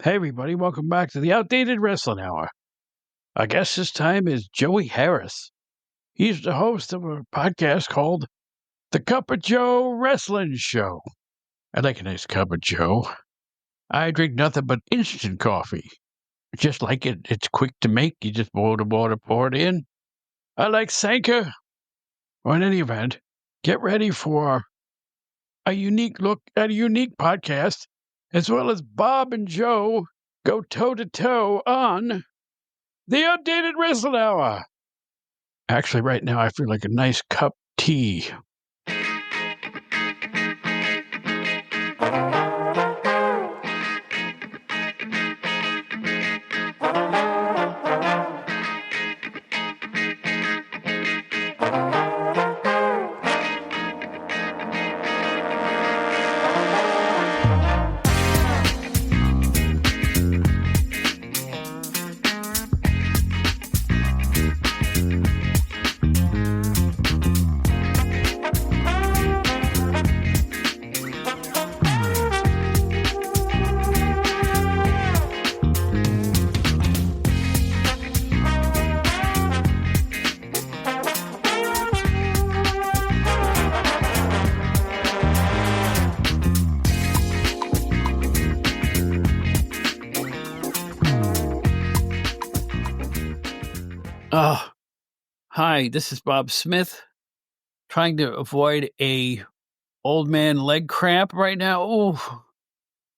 Hey, everybody, welcome back to the Outdated Wrestling Hour. Our guest this time is Joey Harris. He's the host of a podcast called The Cup of Joe Wrestling Show. I like a nice cup of Joe. I drink nothing but instant coffee. Just like it. It's quick to make. You just boil the water, pour it in. I like Sanka. Well, in any event, get ready for a unique look at a unique podcast, as well as Bob and Joe go toe-to-toe on the Outdated Wrestling Hour. Actually, right now, I feel like a nice cup tea. Hi, this is Bob Smith, trying to avoid a old man leg cramp right now. Oh,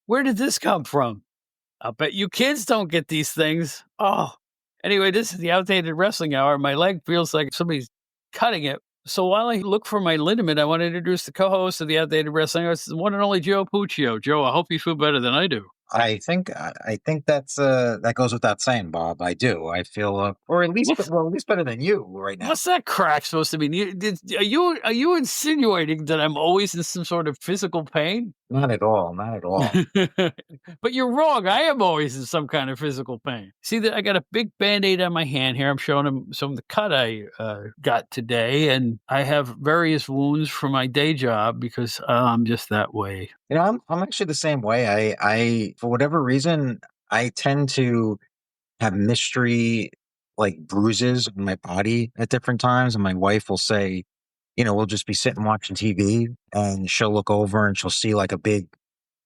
where did this come from? I'll bet you kids don't get these things. Oh, anyway, this is the Outdated Wrestling Hour. My leg feels like somebody's cutting it. So while I look for my liniment, I want to introduce the co-host of the Outdated Wrestling Hour. It's the one and only Joe Puccio. Joe, I hope you feel better than I do. I think that's that goes without saying, Bob. I do. I feel, or at least better than you right now. What's that crack supposed to mean? Are you insinuating that I'm always in some sort of physical pain? Not at all. Not at all. But you're wrong. I am always in some kind of physical pain. See that I got a big Band-Aid on my hand here. I'm showing him some of the cut I got today, and I have various wounds from my day job because I'm just that way. You know, I'm actually the same way. I for whatever reason, I tend to have mystery like bruises on my body at different times, and my wife will say, you know, we'll just be sitting watching TV, and she'll look over and she'll see like a big,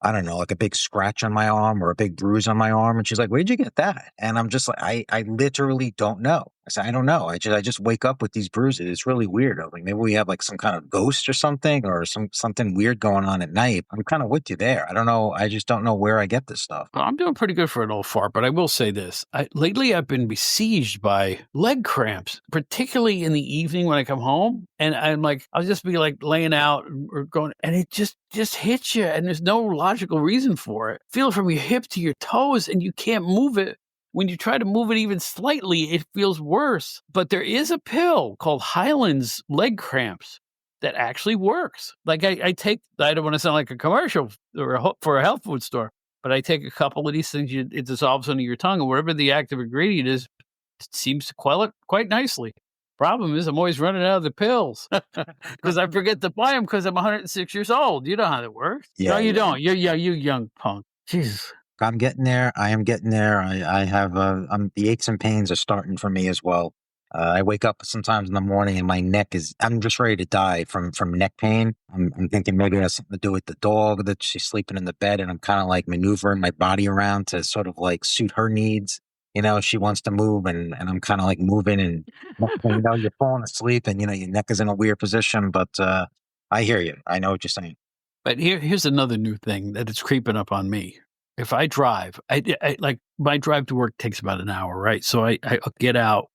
I don't know, like a big scratch on my arm or a big bruise on my arm. And she's like, where'd you get that? And I'm just like, I literally don't know. I said, I don't know. I just wake up with these bruises. It's really weird. I'm like, maybe we have like some kind of ghost or something or something weird going on at night. I'm kind of with you there. I don't know. I just don't know where I get this stuff. Well, I'm doing pretty good for an old fart, but I will say this. Lately, I've been besieged by leg cramps, particularly in the evening when I come home. And I'm like, I'll just be like laying out or going, and it just hits you. And there's no logical reason for it. Feel it from your hip to your toes, and you can't move it. When you try to move it even slightly, it feels worse. But there is a pill called Highland's leg cramps that actually works. Like I don't want to sound like a commercial for a health food store, but I take a couple of these things, it dissolves under your tongue, and whatever the active ingredient is, it seems to quell it quite nicely. Problem is, I'm always running out of the pills because I forget to buy them because I'm 106 years old. You know how that works. Yeah, no, you don't. You young punk. Jesus. I'm getting there. I am getting there. I have the aches and pains are starting for me as well. I wake up sometimes in the morning and my neck I'm just ready to die from neck pain. I'm thinking maybe it has something to do with the dog that she's sleeping in the bed, and I'm kind of like maneuvering my body around to sort of like suit her needs. You know, she wants to move and I'm kind of like moving and, you know, you're falling asleep and, you know, your neck is in a weird position, but I hear you. I know what you're saying. But here's another new thing that is creeping up on me. If I drive, I like my drive to work takes about an hour, right? So I get out,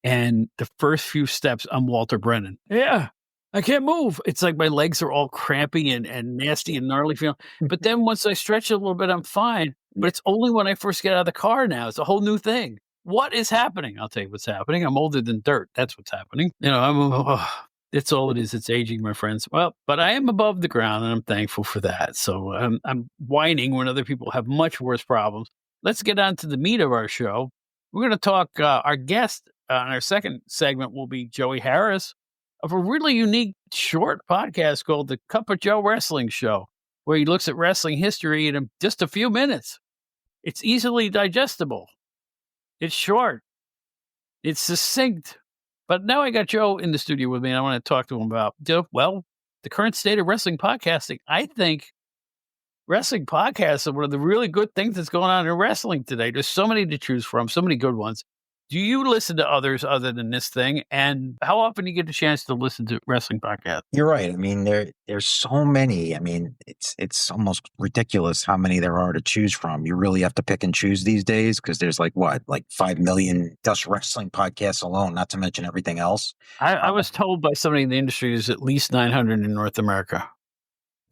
and the first few steps, I'm Walter Brennan. Yeah, I can't move. It's like my legs are all cramping and nasty and gnarly feeling. But then once I stretch a little bit, I'm fine. But it's only when I first get out of the car now. It's a whole new thing. What is happening? I'll tell you what's happening. I'm older than dirt. That's what's happening. You know, it's all it is. It's aging, my friends. Well, but I am above the ground, and I'm thankful for that. So I'm whining when other people have much worse problems. Let's get on to the meat of our show. We're going to talk. Our guest on our second segment will be Joey Harris of a really unique short podcast called The Cup of Joe Wrestling Show, where he looks at wrestling history in just a few minutes. It's easily digestible. It's short. It's succinct. But now I got Joe in the studio with me, and I want to talk to him about, well, the current state of wrestling podcasting. I think wrestling podcasts are one of the really good things that's going on in wrestling today. There's so many to choose from, so many good ones. Do you listen to others other than this thing? And how often do you get the chance to listen to wrestling podcasts? You're right. I mean, there's so many. I mean, it's almost ridiculous how many there are to choose from. You really have to pick and choose these days because there's like 5 million just wrestling podcasts alone, not to mention everything else. I was told by somebody in the industry there's at least 900 in North America.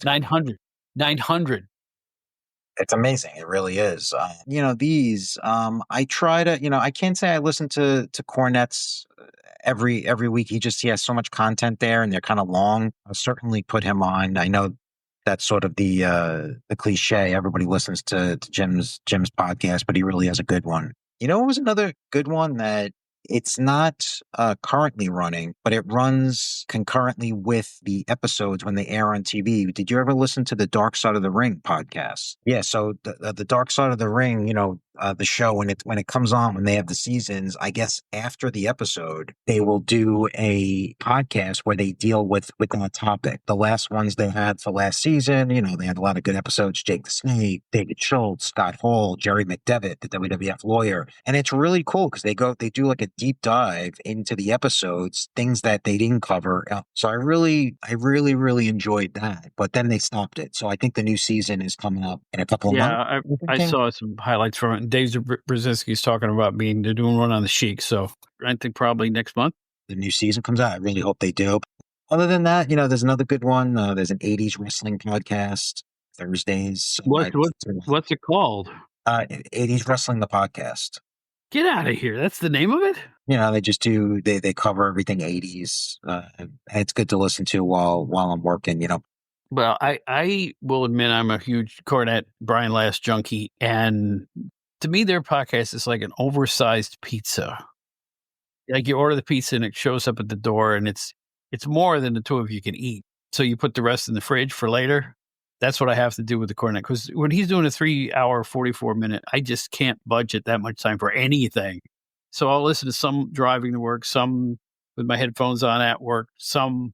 900. 900. It's amazing. It really is. I try to, I can't say I listen to Cornette's every week. He has so much content there, and they're kind of long. I'll certainly put him on. I know that's sort of the cliche. Everybody listens to Jim's podcast, but he really has a good one. You know, it was another good one that it's not currently running, but it runs concurrently with the episodes when they air on TV. Did you ever listen to the Dark Side of the Ring podcast? Yeah, so the Dark Side of the Ring, the show when it comes on when they have the seasons, I guess after the episode they will do a podcast where they deal with that topic. The last ones they had for last season, they had a lot of good episodes. Jake the Snake, David Schultz, Scott Hall, Jerry McDevitt, the WWF lawyer, and it's really cool because they do like a deep dive into the episodes, things that they didn't cover. So I really enjoyed that. But then they stopped it. So I think the new season is coming up in a couple of months. Yeah, I saw some highlights from it. Dave Brzezinski's talking about they're doing one on the Sheik. So I think probably next month. The new season comes out. I really hope they do. Other than that, there's another good one. There's an 80s wrestling podcast, Thursdays. What's it called? 80s Wrestling, the podcast. Get out of here. That's the name of it? They cover everything 80s. And it's good to listen to while I'm working, Well, I will admit I'm a huge Cornette, Brian Last junkie. And to me, their podcast is like an oversized pizza. Like you order the pizza and it shows up at the door and it's more than the two of you can eat. So you put the rest in the fridge for later. That's what I have to do with the Cornette. Because when he's doing a 3-hour, 44-minute, I just can't budget that much time for anything. So I'll listen to some driving to work, some with my headphones on at work, some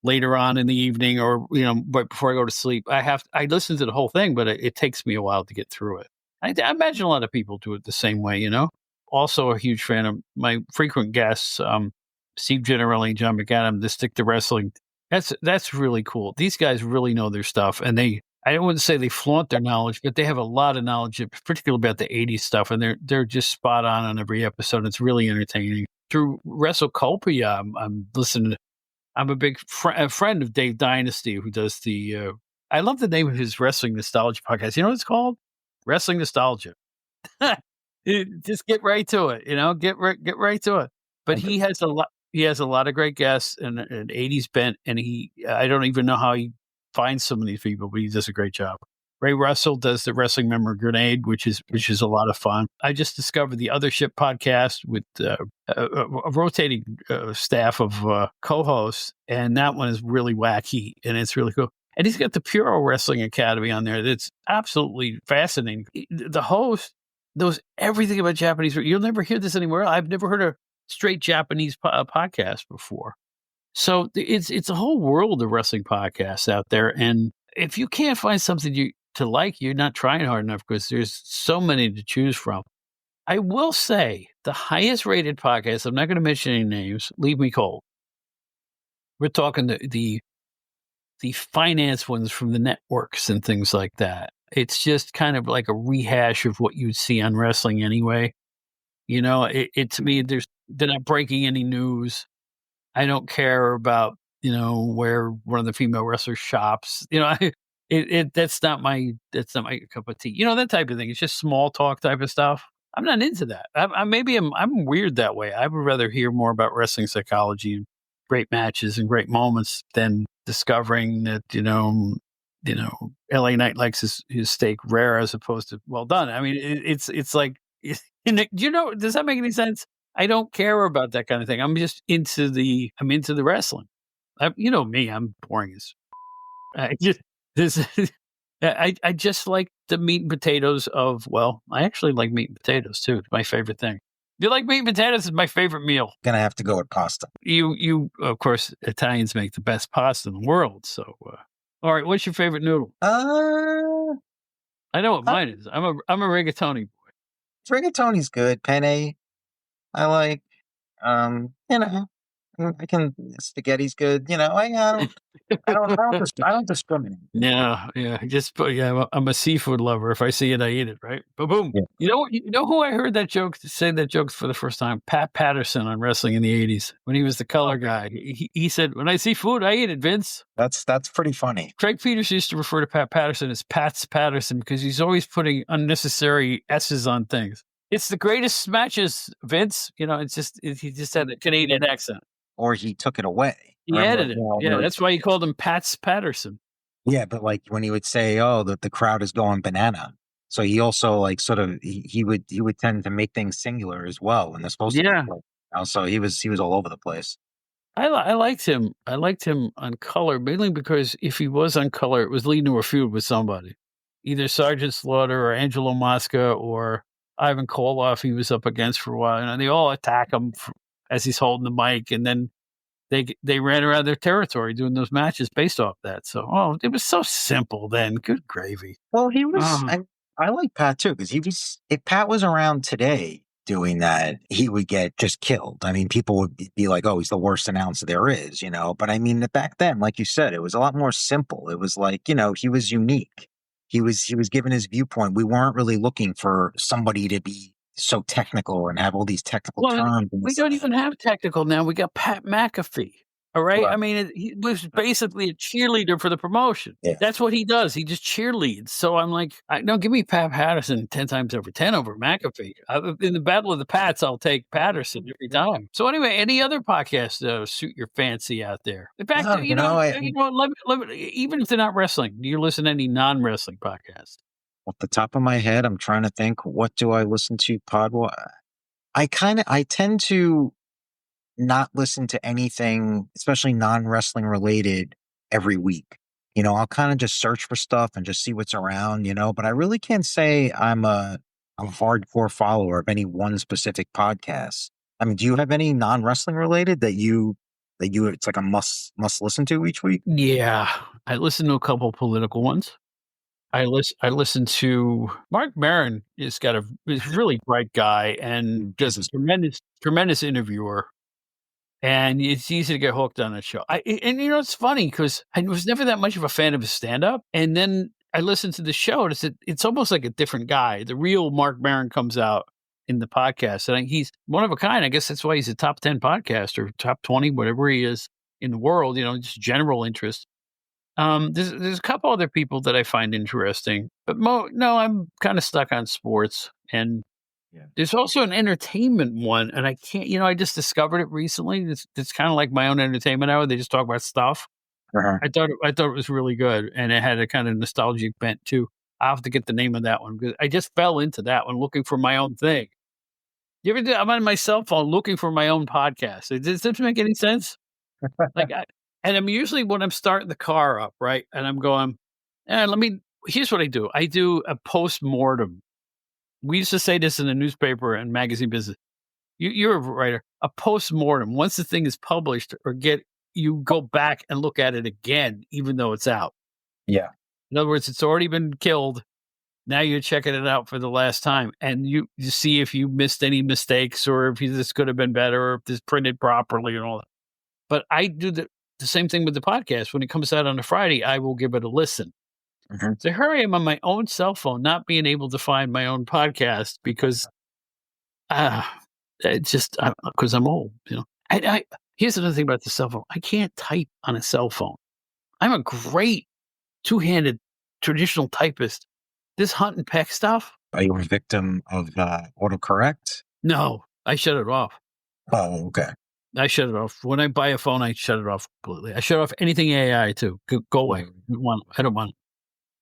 later on in the evening or, right before I go to sleep. I listen to the whole thing, but it takes me a while to get through it. I imagine a lot of people do it the same way, Also a huge fan of my frequent guests, Steve Generelli, John McAdam, the Stick to Wrestling. That's really cool. These guys really know their stuff, and I wouldn't say they flaunt their knowledge, but they have a lot of knowledge, particularly about the 80s stuff, and they're just spot on every episode. It's really entertaining. Through WrestleCopia, I'm listening to, I'm a big friend of Dave Dynasty, who does I love the name of his Wrestling Nostalgia podcast. You know what it's called? Wrestling Nostalgia. Just get right to it, get right to it. But he has a lot of great guests and an 80s bent, and I don't even know how he finds some of these people, but he does a great job. Ray Russell does the Wrestling Memory Grenade, which is a lot of fun. I just discovered the Other Ship podcast with a rotating staff of co-hosts, and that one is really wacky, and it's really cool. And he's got the Puro Wrestling Academy on there. That's absolutely fascinating. The host knows everything about Japanese. You'll never hear this anywhere. I've never heard a straight Japanese podcast before. So it's a whole world of wrestling podcasts out there. And if you can't find something to like, you're not trying hard enough because there's so many to choose from. I will say the highest rated podcast, I'm not going to mention any names, Leave Me Cold. We're talking the finance ones from the networks and things like that. It's just kind of like a rehash of what you'd see on wrestling anyway. To me, they're not breaking any news. I don't care about, where one of the female wrestlers shops. That's not my cup of tea. That type of thing. It's just small talk type of stuff. I'm not into that. I'm weird that way. I would rather hear more about wrestling psychology, great matches and great moments than discovering that, LA Knight likes his steak rare as opposed to well done. I mean, it's like, does that make any sense? I don't care about that kind of thing. I'm just into the wrestling. Me, I'm boring as I just this. I just like the meat and potatoes of, well, I actually like meat and potatoes too. It's my favorite thing. You like meat and potatoes? Is my favorite meal. Gonna have to go with pasta. You, of course, Italians make the best pasta in the world. So, all right, what's your favorite noodle? Uh, I know what uh mine is. I'm a rigatoni. rigatoni's good. Penne, I like. You know, I can spaghetti's good. You know, I don't discriminate. Yeah, yeah. Yeah. I'm a seafood lover. If I see it, I eat it. Right. Boom, boom. Yeah, You know who I heard that joke say that joke for the first time? Pat Patterson on wrestling in the '80s when he was the color guy. He said, "When I see food, I eat it." Vince. that's pretty funny. Craig Peters used to refer to Pat Patterson as Pats Patterson because he's always putting unnecessary S's on things. It's the greatest matches, Vince. He just had a Canadian accent. Or he took it away. He Remember, added it. Yeah, that's why he called him Pats Patterson. yeah, but like when he would say, "Oh, that the crowd is going banana," so he also like sort of he would tend to make things singular as well when they're supposed to be. Yeah. Plural. So he was all over the place. I liked him. I liked him on color mainly because if he was on color, it was leading to a feud with somebody, either Sergeant Slaughter or Angelo Mosca or Ivan Koloff. He was up against for a while, and they all attack him as he's holding the mic, and then they ran around their territory doing those matches based off that. So, it was so simple then. Good gravy. Well, he was. Uh, I like Pat too because he was. If Pat was around today doing that, he would get just killed. I mean, people would be like, "Oh, he's the worst announcer there is," you know. But I mean, back then, like you said, it was a lot more simple. It was like he was unique. He was given his viewpoint. We weren't really looking for somebody to be so technical and have all these technical Well, terms. And we don't even have technical now. We got Pat McAfee. All right. I Right. mean, he was basically a cheerleader for the promotion. Yeah. That's what he does. He just cheerleads. So I'm like, no, give me Pat Patterson 10 times over 10 over McAfee. In the battle of the Pats, I'll take Patterson every time. So anyway, any other podcasts suit your fancy out there? In fact, Well, even if they're not wrestling, do you listen to any non-wrestling podcasts? off the top of my head, I'm trying to think. What do I listen to? I tend to not listen to anything, especially non-wrestling related, every week. I'll kind of just search for stuff and just see what's around, but I really can't say I'm a hardcore follower of any one specific podcast. I mean, do you have any non-wrestling related that you it's like a must listen to each week? Yeah, I listen to a couple political ones. I listen to Mark Maron is is really bright guy and This just is tremendous interviewer. And it's easy to get hooked on a show. And it's funny because I was never that much of a fan of his stand up. And then I listened to the show and it's almost like a different guy. The real Mark Maron comes out in the podcast. And he's one of a kind. I guess that's why he's a top 10 podcaster, top 20, whatever he is in the world, just general interest. There's a couple other people that I find interesting, but no, I'm kind of stuck on sports. And yeah. there's also an entertainment one, and I can't, I just discovered it recently. It's kind of like my own entertainment hour. They just talk about stuff. Uh-huh. I thought it was really good, and it had a kind of nostalgic bent too. I'll have to get the name of that one because I just fell into that one looking for my own thing. You ever do? I'm on my cell phone looking for my own podcast. Does this make any sense? Like, and I'm usually when I'm starting the car up, right, and I'm going, here's what I do. I do a post-mortem. We used to say this in the newspaper and magazine business. You're a writer. A post-mortem. Once the thing is published you go back and look at it again, even though it's out. Yeah. In other words, it's already been killed. Now you're checking it out for the last time, and you see if you missed any mistakes or if this could have been better or if this printed properly and all that. But I do the same thing with the podcast. When it comes out on a Friday, I will give it a listen. Mm-hmm. So here I am on my own cell phone, not being able to find my own podcast because it's just because I'm old. Here's another thing about the cell phone. I can't type on a cell phone. I'm a great two-handed traditional typist. This hunt and peck stuff. Are you a victim of autocorrect? No, I shut it off. Oh, okay. I shut it off. When I buy a phone, I shut it off completely. I shut off anything AI too. Go away. I don't want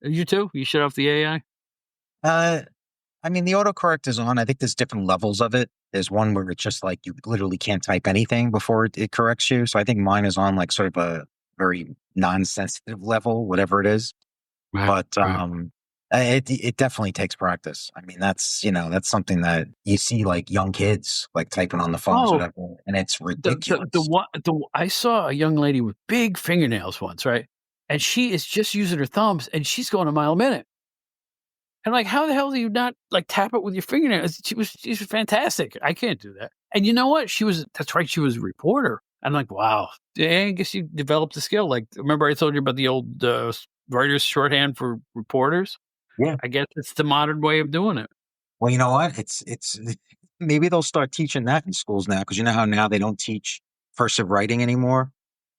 it. You too? You shut off the AI? I mean, the autocorrect is on. I think there's different levels of it. There's one where it's just like you literally can't type anything before it corrects you. So I think mine is on like sort of a very non-sensitive level, whatever it is. Right, But right. it definitely takes practice. I mean, that's something that you see like young kids like typing on the phones, Oh, whatever, and it's the ridiculous. one the I saw a young lady with big fingernails once, right? And she is just using her thumbs, and she's going a mile a minute. And like, how the hell do you not like tap it with your fingernails? She was fantastic. I can't do that. And you know what? That's right. She was a reporter. I'm like, wow. I guess you developed a skill. Like, remember I told you about the old writer's shorthand for reporters? Yeah. I guess it's the modern way of doing it. Well, you know what? It's maybe they'll start teaching that in schools now because you know how now they don't teach cursive writing anymore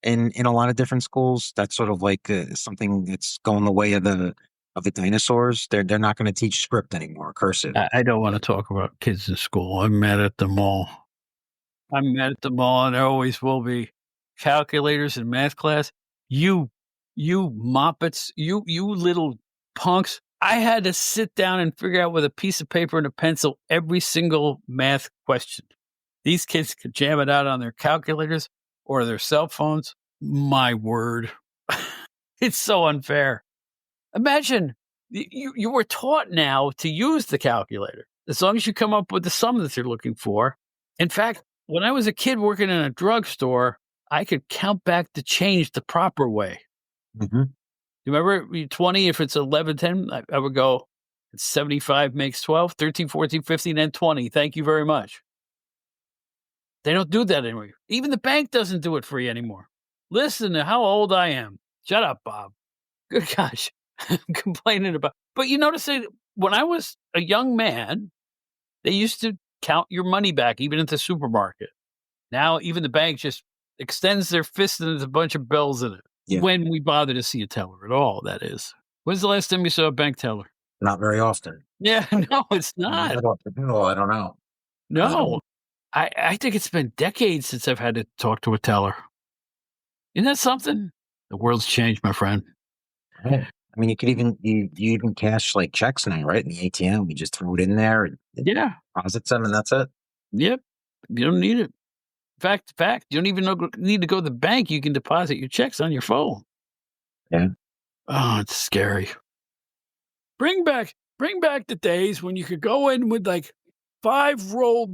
in a lot of different schools. That's sort of like something that's going the way of the dinosaurs. They're not going to teach script anymore, cursive. I don't want to talk about kids in school. I'm mad at them all. I'm mad at them all, and there always will be. Calculators in math class, you, you moppets, you little punks. I had to sit down and figure out with a piece of paper and a pencil every single math question. These kids could jam it out on their calculators or their cell phones. My word. It's so unfair. Imagine you were taught now to use the calculator as long as you come up with the sum that you're looking for. In fact, when I was a kid working in a drugstore, I could count back the change the proper way. Hmm. You remember 20, if it's 11, 10, I would go, 75 makes 12, 13, 14, 15, and 20. Thank you very much. They don't do that anymore. Even the bank doesn't do it for you anymore. Listen to how old I am. Shut up, Bob. Good gosh. I'm complaining about, but you notice that when I was a young man, they used to count your money back even at the supermarket. Now even the bank just extends their fist and there's a bunch of bells in it. Yeah, When we bother to see a teller at all, that is. When's the last time you saw a bank teller? not very often. Yeah, no, it's not. Not often. Oh, I don't know. No. I think it's been decades since I've had to talk to a teller. Isn't that something? The world's changed, my friend. Right. I mean, you even cash like checks now, right? In the ATM, you just throw it in there and it Yeah. deposits them, and that's it. Yep. You don't need it. Fact, you don't even need to go to the bank. You can deposit your checks on your phone. Yeah. Oh, it's scary. Bring back the days when you could go in with like 5 rolls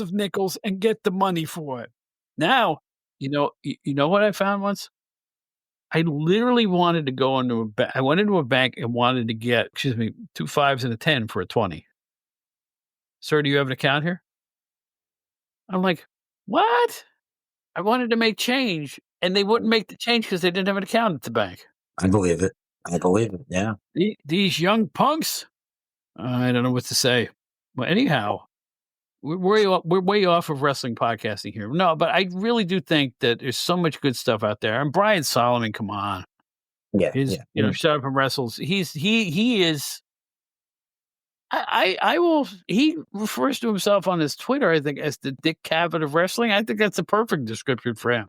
of nickels and get the money for it. Now, you know what I found once? I literally wanted to go into a bank. I went into a bank and wanted to get, excuse me, 2 5s and a 10 for a 20. Sir, do you have an account here? I'm like, what? I wanted to make change, and they wouldn't make the change because they didn't have an account at the bank. I believe it. I believe it. Yeah. These young punks, I don't know what to say. Well, anyhow, we're way off of wrestling podcasting here. No, but I really do think that there's so much good stuff out there. And Brian Solomon, come on, Yeah. Yeah. shut up and wrestles. He is. I will. He refers to himself on his Twitter, I think, as the Dick Cavett of wrestling. I think that's a perfect description for him.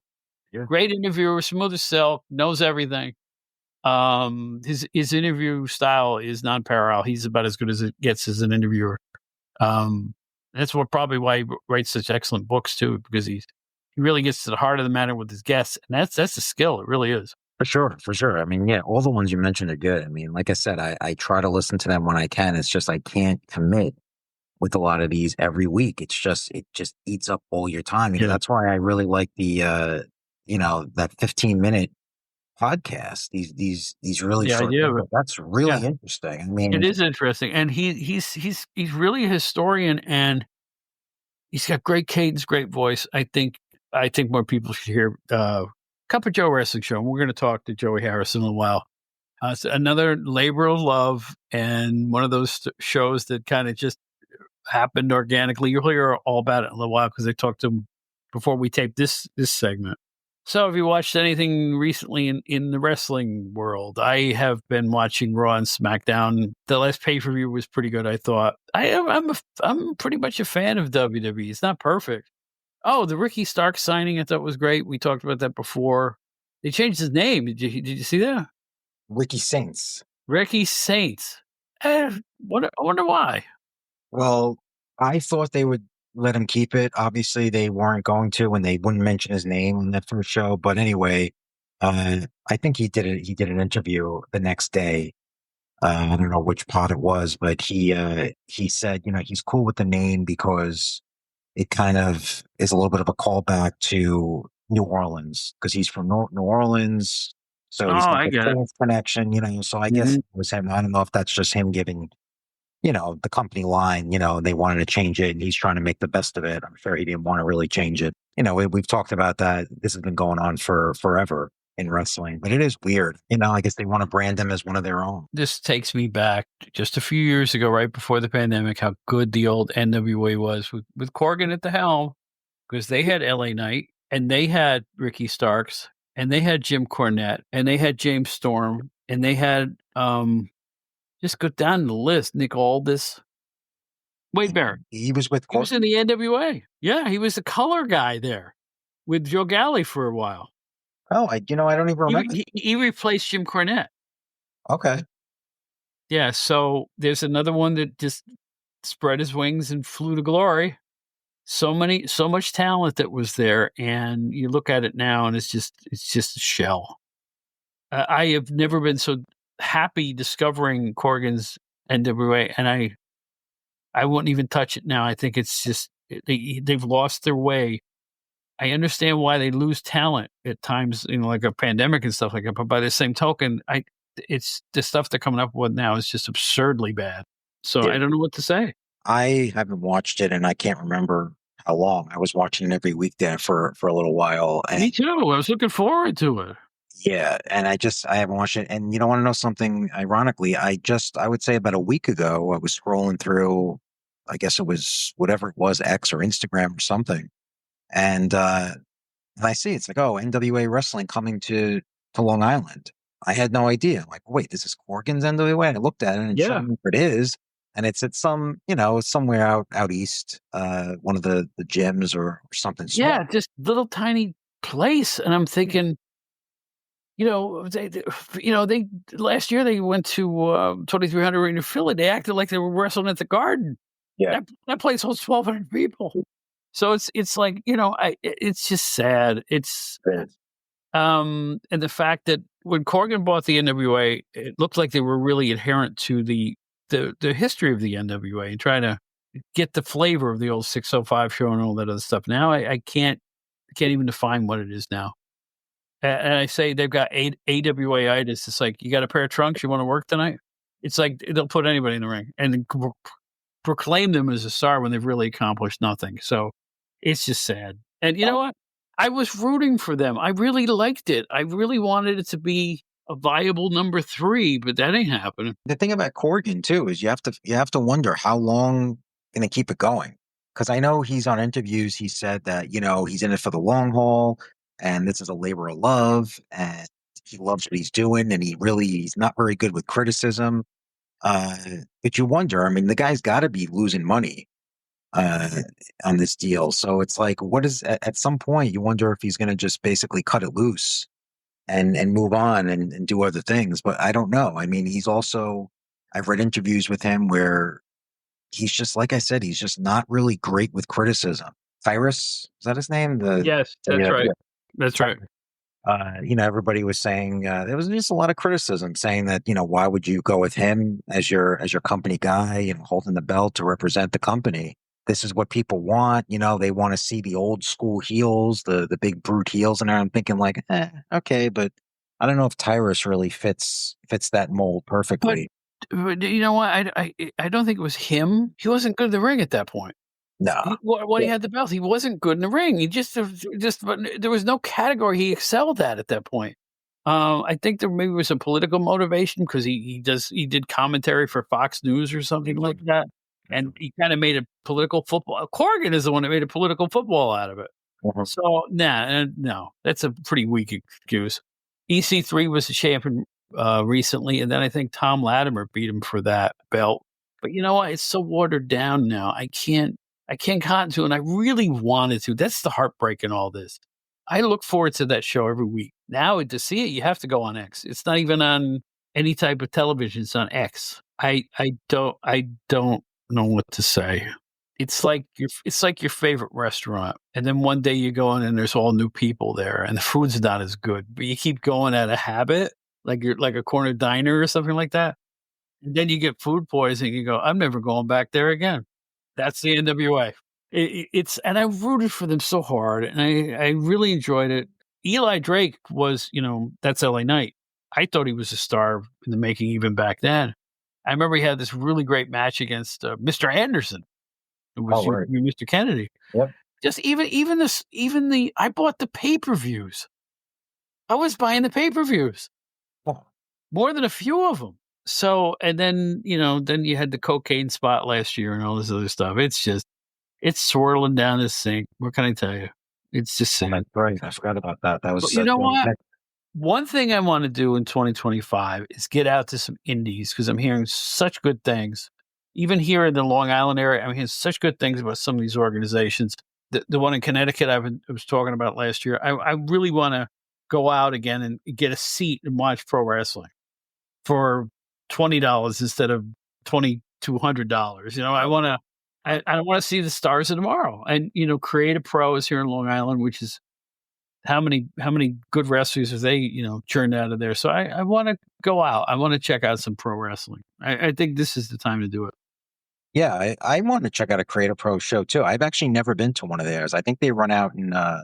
Yeah. Great interviewer, smooth as silk, knows everything. His interview style is non-parallel. He's about as good as it gets as an interviewer. That's probably why he writes such excellent books too, because he really gets to the heart of the matter with his guests, and that's a skill. It really is. For sure. For sure. I mean, yeah, all the ones you mentioned are good. I mean, like I said, I try to listen to them when I can. It's just I can't commit with a lot of these every week. It just eats up all your time. Yeah, That's why I really like that 15-minute podcast. These really the short idea of things. it. That's Yeah, really interesting. I it mean, is interesting, and he's really a historian, and he's got great cadence, great voice. I think more people should hear Cup of Joe Wrestling Show. And we're going to talk to Joey Harris in a while. It's another labor of love, and one of those shows that kind of just happened organically. You'll hear all about it in a little while because I talked to him before we taped this segment. So, have you watched anything recently in the wrestling world? I have been watching Raw and SmackDown. The last pay per view was pretty good. I thought I'm pretty much a fan of WWE. It's not perfect. Oh, the Ricky Stark signing I thought was great. We talked about that before. They changed his name. Did you see that? Ricky Saints. Ricky Saints. I wonder why. Well, I thought they would let him keep it. Obviously, they weren't going to when they wouldn't mention his name on that first show. But anyway, I think he did an interview the next day. I don't know which pod it was, but he said, you know, he's cool with the name because it kind of is a little bit of a callback to New Orleans because he's from New Orleans. Oh, So he's got I the get it. Saints connection, you know. So I guess Mhm. it was him. I don't know if that's just him giving, you know, the company line, you know, they wanted to change it and he's trying to make the best of it. I'm sure he didn't want to really change it. You know, we've talked about that. This has been going on for forever in wrestling, but it is weird. You know, I guess they want to brand him as one of their own. This takes me back just a few years ago, right before the pandemic, how good the old NWA was with Corgan at the helm, because they had LA Knight and they had Ricky Starks and they had Jim Cornette and they had James Storm and they had just go down the list, Nick Aldis, Wade Barrett. He was with He was Cork. in the NWA. Yeah, he was the color guy there with Joe Galley for a while. Oh, you know, I don't even He remember. he replaced Jim Cornette. Okay. Yeah, so there's another one that just spread his wings and flew to glory. So much talent that was there, and you look at it now, and it's just a shell. I have never been so happy discovering Corgan's NWA, and I wouldn't even touch it now. I think it's just they've lost their way. I understand why they lose talent at times, you know, like a pandemic and stuff like that. But by the same token, it's the stuff they're coming up with now is just absurdly bad. So Yeah. I don't know what to say. I haven't watched it and I can't remember how long. I was watching it every weekday for a little while. And Me too. I was looking forward to it. yeah, and I haven't watched it. And you don't want to know something ironically, I would say about a week ago, I was scrolling through, I guess it was whatever it was, X or Instagram or something. And and I see it's like, oh, NWA wrestling coming to Long Island. I had no idea. I'm like, wait, this is Corgan's NWA. And I looked at it and it showed Yeah. me what it is. And it's at some, you know, somewhere out east, one of the gyms or something Yeah, small. just little tiny place. And I'm thinking, you know, they last year they went to 2300 Arena in Philly. They acted like they were wrestling at the Garden. Yeah. That place holds 1,200 people. So it's like, you know, it's just sad. It's and the fact that when Corgan bought the NWA, it looked like they were really adherent to the history of the NWA and trying to get the flavor of the old 605 show and all that other stuff. Now I can't even define what it is now. And I say they've got AWA-itis. It's like, you got a pair of trunks, you want to work tonight? It's like they'll put anybody in the ring and proclaim them as a star when they've really accomplished nothing. So it's just sad. And you know what? I was rooting for them. I really liked it. I really wanted it to be a viable number 3, but that ain't happening. The thing about Corgan too is you have to wonder how long can they keep it going? Because I know he's on interviews. He said that you know he's in it for the long haul, and this is a labor of love, and he loves what he's doing, and he's not very good with criticism. Uh, but you wonder. I mean, the guy's got to be losing money uh, on this deal. So it's like, what is at some point you wonder if he's going to just basically cut it loose and move on and do other things. But I don't know. I mean, he's also I've read interviews with him where he's just like I said, he's just not really great with criticism. Cyrus, is that his name? Yes, that's Yeah, right. yeah. That's right. You know, everybody was saying there was just a lot of criticism saying that you know why would you go with him as your company guy, you know, holding the belt to represent the company. This is what people want. You know, they want to see the old school heels, the big brute heels, and I'm thinking like, okay, but I don't know if Tyrus really fits that mold But perfectly. you know what? I don't think it was him. He wasn't good in the ring at that point. No, When he yeah, had the belt, he wasn't good in the ring. He just but there was no category he excelled at that point. I think there maybe was a political motivation because he did commentary for Fox News or something like that, and he kind of made a political football. Corgan is the one that made a political football out of it. mhm. So no, that's a pretty weak excuse. EC3 was the champion recently, and then I think Tom Latimer beat him for that belt. But you know what? It's so watered down now. I can't cotton to, and I really wanted to. That's the heartbreak in all this. I look forward to that show every week. Now to see it, you have to go on X. It's not even on any type of television. It's on X. I don't know what to say. it's like your favorite restaurant, and then one day you go in and there's all new people there, and the food's not as good, but you keep going out of habit, like you're like a corner diner or something like that, and then you get food poisoning, you go, "I'm never going back there again." That's the NWA. It's and I rooted for them so hard, and I really enjoyed it. Eli Drake was, that's LA Knight. I thought he was a star in the making even back then. I remember he had this really great match against, Mr. Anderson. It Oh, was right. Mr. Kennedy. Yep. Just even the I bought the pay-per-views. I was buying the pay-per-views, Oh, more than a few of them. So and then, then you had the cocaine spot last year and all this other stuff. It's swirling down the sink. What can I tell you? It's just well, sad. that's right. I forgot about that. That But was you know the what? next. One thing I wanna do in 2025 is get out to some indies because 'cause I'm hearing such good things. Even here in the Long Island area, I'm hearing such good things about some of these organizations. The one in Connecticut I was talking about last year, I really wanna go out again and get a seat and watch pro wrestling for $20 instead of $2,200. I wanna see the stars of tomorrow, and, Creative Pro is here in Long Island, which is how many good wrestlers have they, churned out of there? So I wanna go out. I wanna check out some pro wrestling. I think this is the time to do it. Yeah, I want to check out a Creator Pro show too. I've actually never been to one of theirs. I think they run out in I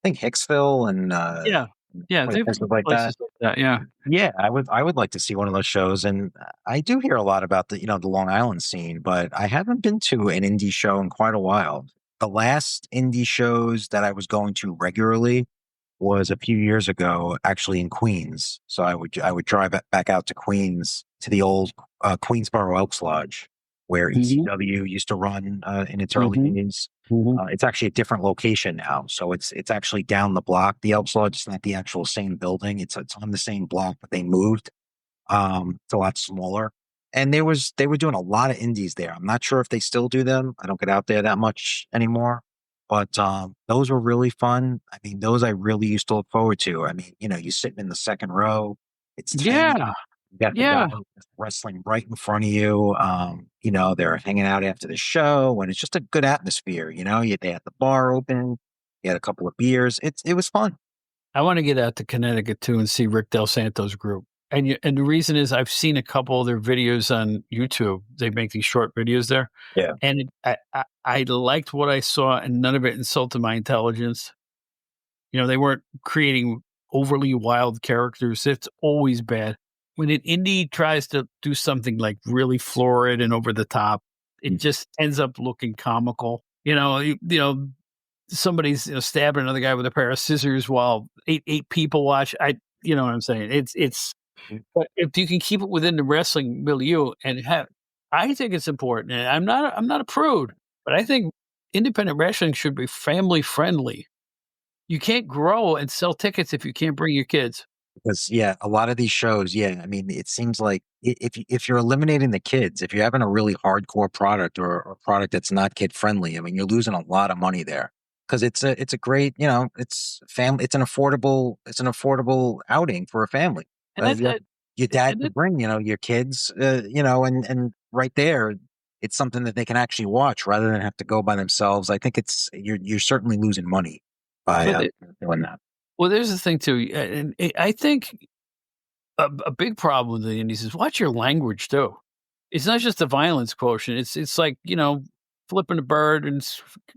think Hicksville and Yeah. Yeah, they've places like that. places like that, yeah. Yeah, I would like to see one of those shows, and I do hear a lot about the Long Island scene, but I haven't been to an indie show in quite a while. The last indie shows that I was going to regularly was a few years ago, actually in Queens. So I would drive back out to Queens to the old Queensboro Elks Lodge, where Mhm, ECW used to run in its early mhm, days. mhm. It's actually a different location now, so it's actually down the block. The Elks Lodge is not the actual same building; it's on the same block, but they moved. It's a lot smaller. And they were doing a lot of indies there. I'm not sure if they still do them. I don't get out there that much anymore. But those were really fun. I mean, those I really used to look forward to. I mean, you sitting in the second row, it's tense. Yeah, You got the guy yeah. wrestling right in front of you. They're hanging out after the show, and it's just a good atmosphere. They had the bar open, you had a couple of beers. It was fun. I wanna get out to Connecticut too and see Rick Del Santo's group. And the reason is I've seen a couple of their videos on YouTube. They make these short videos there, Yeah. and I liked what I saw, and none of it insulted my intelligence. They weren't creating overly wild characters. It's always bad. When an indie tries to do something like really florid and over the top, it just ends up looking comical. Somebody's stabbing another guy with a pair of scissors while eight people watch. You know what I'm saying? It's Mhm. but if you can keep it within the wrestling milieu and have, I think it's important. And I'm not a prude, but I think independent wrestling should be family friendly. You can't grow and sell tickets if you can't bring your kids. Because yeah, a lot of these shows, yeah, I mean, it seems like if you're eliminating the kids, if you're having a really hardcore product or a product that's not kid friendly, I mean, you're losing a lot of money there. Because it's a great, it's an affordable outing for a family. And that, You have that your dad and to it bring, your kids, and right there, it's something that they can actually watch rather than have to go by themselves. I think you're certainly losing money by but it, doing that. well, there's the thing too, and I think a big problem with the Indies is watch your language too. It's not just the violence quotient. It's like flipping a bird and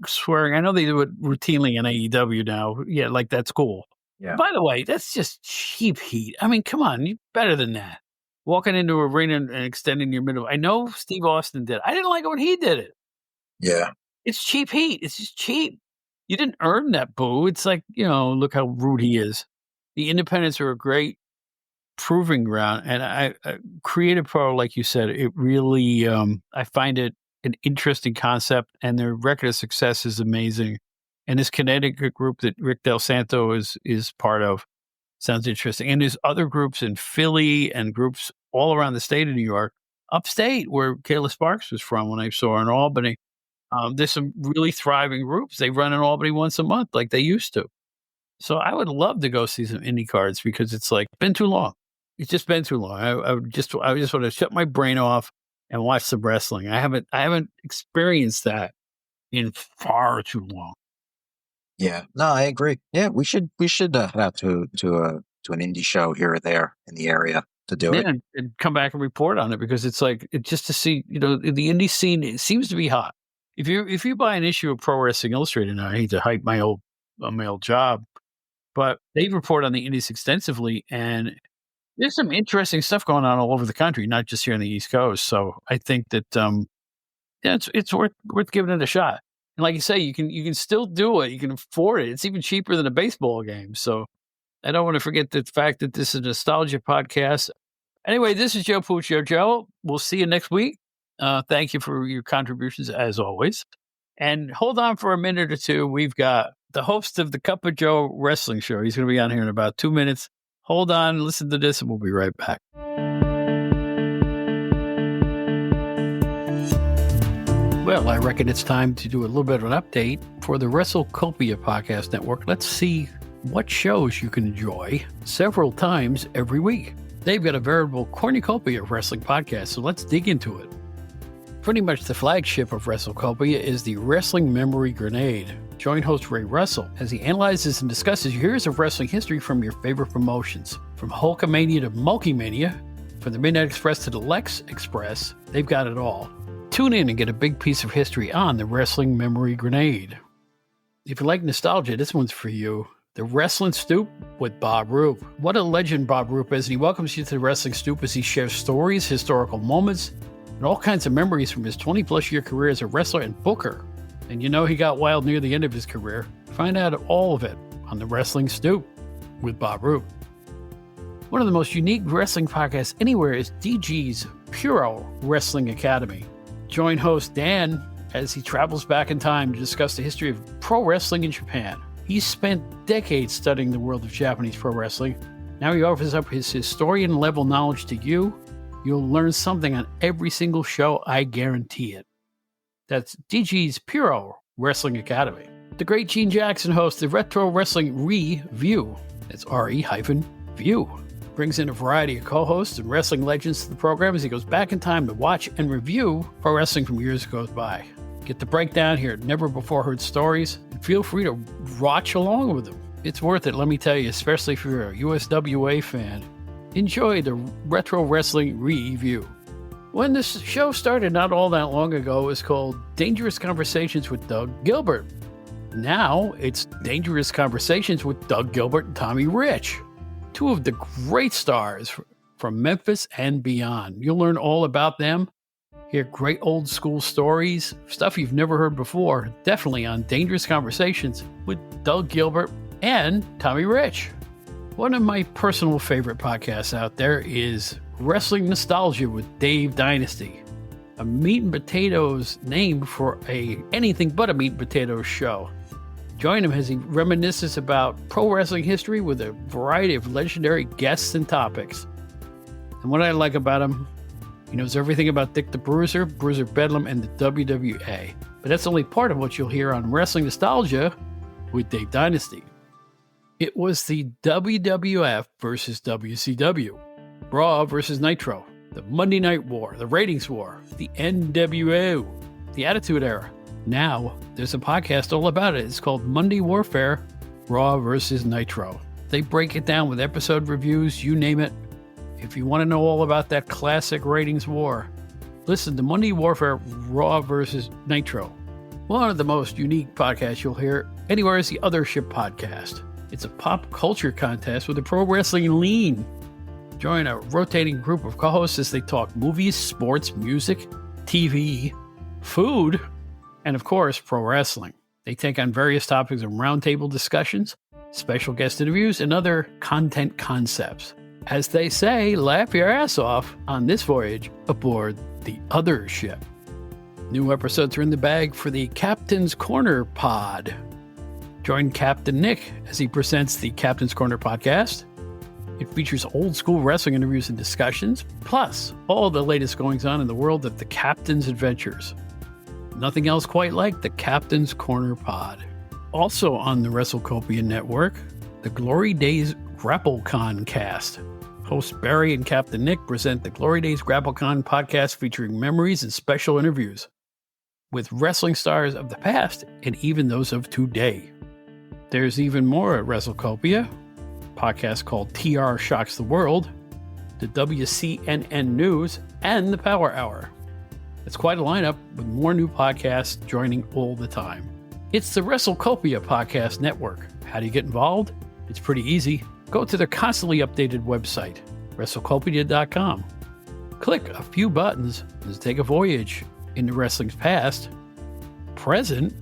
swearing. I know they do it routinely in AEW now. Yeah, like that's cool. Yeah. By the way, that's just cheap heat. I mean, come on, you better than that. Walking into a arena and extending your middle. I know Steve Austin did. I didn't like it when he did it. Yeah. It's cheap heat. It's just cheap. You didn't earn that boo. It's like, look how rude he is. The independents are a great proving ground. And Creative Pro, like you said, it really, I find it an interesting concept, and their record of success is amazing. And this Connecticut group that Rick Del Santo is part of sounds interesting. And there's other groups in Philly and groups all around the state of New York, upstate where Kayla Sparks was from when I saw her in Albany. There's some really thriving groups. They run in Albany once a month like they used to. So I would love to go see some indie cards because it's like been too long. It's just been too long. I just want to shut my brain off and watch some wrestling. I haven't experienced that in far too long. Yeah, no, I agree. Yeah, we should head out to an indie show here or there in the area to do Yeah, it. and come back and report on it because it's like just to see, the indie scene, it seems to be hot. If you buy an issue of Pro Wrestling Illustrated, now I hate to hype my old job, but they report on the indies extensively, and there's some interesting stuff going on all over the country, not just here on the East Coast. So I think that yeah, it's worth giving it a shot. And like you say, you can still do it. You can afford it. It's even cheaper than a baseball game. So I don't want to forget the fact that this is a nostalgia podcast. Anyway, this is Joe Puccio. Joe, we'll see you next week. Thank you for your contributions as always. And hold on for a minute or two. We've got the host of the Cup of Joe Wrestling Show. He's going to be on here in about 2 minutes. Hold on, listen to this, and we'll be right back. Well, I reckon it's time to do a little bit of an update for the WrestleCopia Podcast Network. Let's see what shows you can enjoy several times every week. They've got a veritable cornucopia of wrestling podcasts, so let's dig into it. Pretty much the flagship of WrestleCopia is the Wrestling Memory Grenade. Join host Ray Russell as he analyzes and discusses years of wrestling history from your favorite promotions. From Hulkamania to Mulkymania, from the Midnight Express to the Lex Express, they've got it all. Tune in and get a big piece of history on the Wrestling Memory Grenade. If you like nostalgia, this one's for you. The Wrestling Stoop with Bob Roop. What a legend Bob Roop is, and he welcomes you to the Wrestling Stoop as he shares stories, historical moments, and all kinds of memories from his 20-plus year career as a wrestler and booker. And you know he got wild near the end of his career. Find out all of it on the Wrestling Stoop with Bob Roop. One of the most unique wrestling podcasts anywhere is DG's Puro Wrestling Academy. Join host Dan as he travels back in time to discuss the history of pro wrestling in Japan. He's spent decades studying the world of Japanese pro wrestling. Now he offers up his historian-level knowledge to you. You'll learn something on every single show, I guarantee it. That's DG's Puro Wrestling Academy. The great Gene Jackson hosts the Retro Wrestling Review. That's RE-View. Brings in a variety of co-hosts and wrestling legends to the program as he goes back in time to watch and review pro wrestling from years goes by. Get the breakdown here at Never Before Heard Stories, and feel free to watch along with them. It's worth it, let me tell you, especially if you're a USWA fan. Enjoy the Retro Wrestling Review. When this show started not all that long ago, it was called Dangerous Conversations with Doug Gilbert. Now it's Dangerous Conversations with Doug Gilbert and Tommy Rich, two of the great stars from Memphis and beyond. You'll learn all about them. Hear great old school stories, stuff you've never heard before, definitely on Dangerous Conversations with Doug Gilbert and Tommy Rich. One of my personal favorite podcasts out there is Wrestling Nostalgia with Dave Dynasty, a meat and potatoes name for a anything but a meat and potatoes show. Join him as he reminisces about pro wrestling history with a variety of legendary guests and topics. And what I like about him, he knows everything about Dick the Bruiser, Bruiser Bedlam, and the WWA. But that's only part of what you'll hear on Wrestling Nostalgia with Dave Dynasty. It was the WWF versus WCW, Raw versus Nitro, the Monday Night War, the Ratings War, the NWO, the Attitude Era. Now, there's a podcast all about it. It's called Monday Warfare, Raw versus Nitro. They break it down with episode reviews, you name it. If you want to know all about that classic ratings war, listen to Monday Warfare, Raw versus Nitro. One of the most unique podcasts you'll hear anywhere is the Other Ship podcast. It's a pop culture contest with a pro wrestling lean. Join a rotating group of co-hosts as they talk movies, sports, music, TV, food, and of course, pro wrestling. They take on various topics of roundtable discussions, special guest interviews, and other content concepts. As they say, laugh your ass off on this voyage aboard the Other Ship. New episodes are in the bag for the Captain's Corner pod. Join Captain Nick as he presents the Captain's Corner podcast. It features old school wrestling interviews and discussions, plus all the latest goings on in the world of the Captain's adventures. Nothing else quite like the Captain's Corner pod. Also on the WrestleCopia Network, the Glory Days GrappleCon cast. Hosts Barry and Captain Nick present the Glory Days GrappleCon podcast featuring memories and special interviews. with wrestling stars of the past and even those of today. There's even more at WrestleCopia, a podcast called TR Shocks the World, the WCNN News, and the Power Hour. It's quite a lineup with more new podcasts joining all the time. It's the WrestleCopia Podcast Network. How do you get involved? It's pretty easy. Go to their constantly updated website, WrestleCopia.com. Click a few buttons and take a voyage into wrestling's past, present,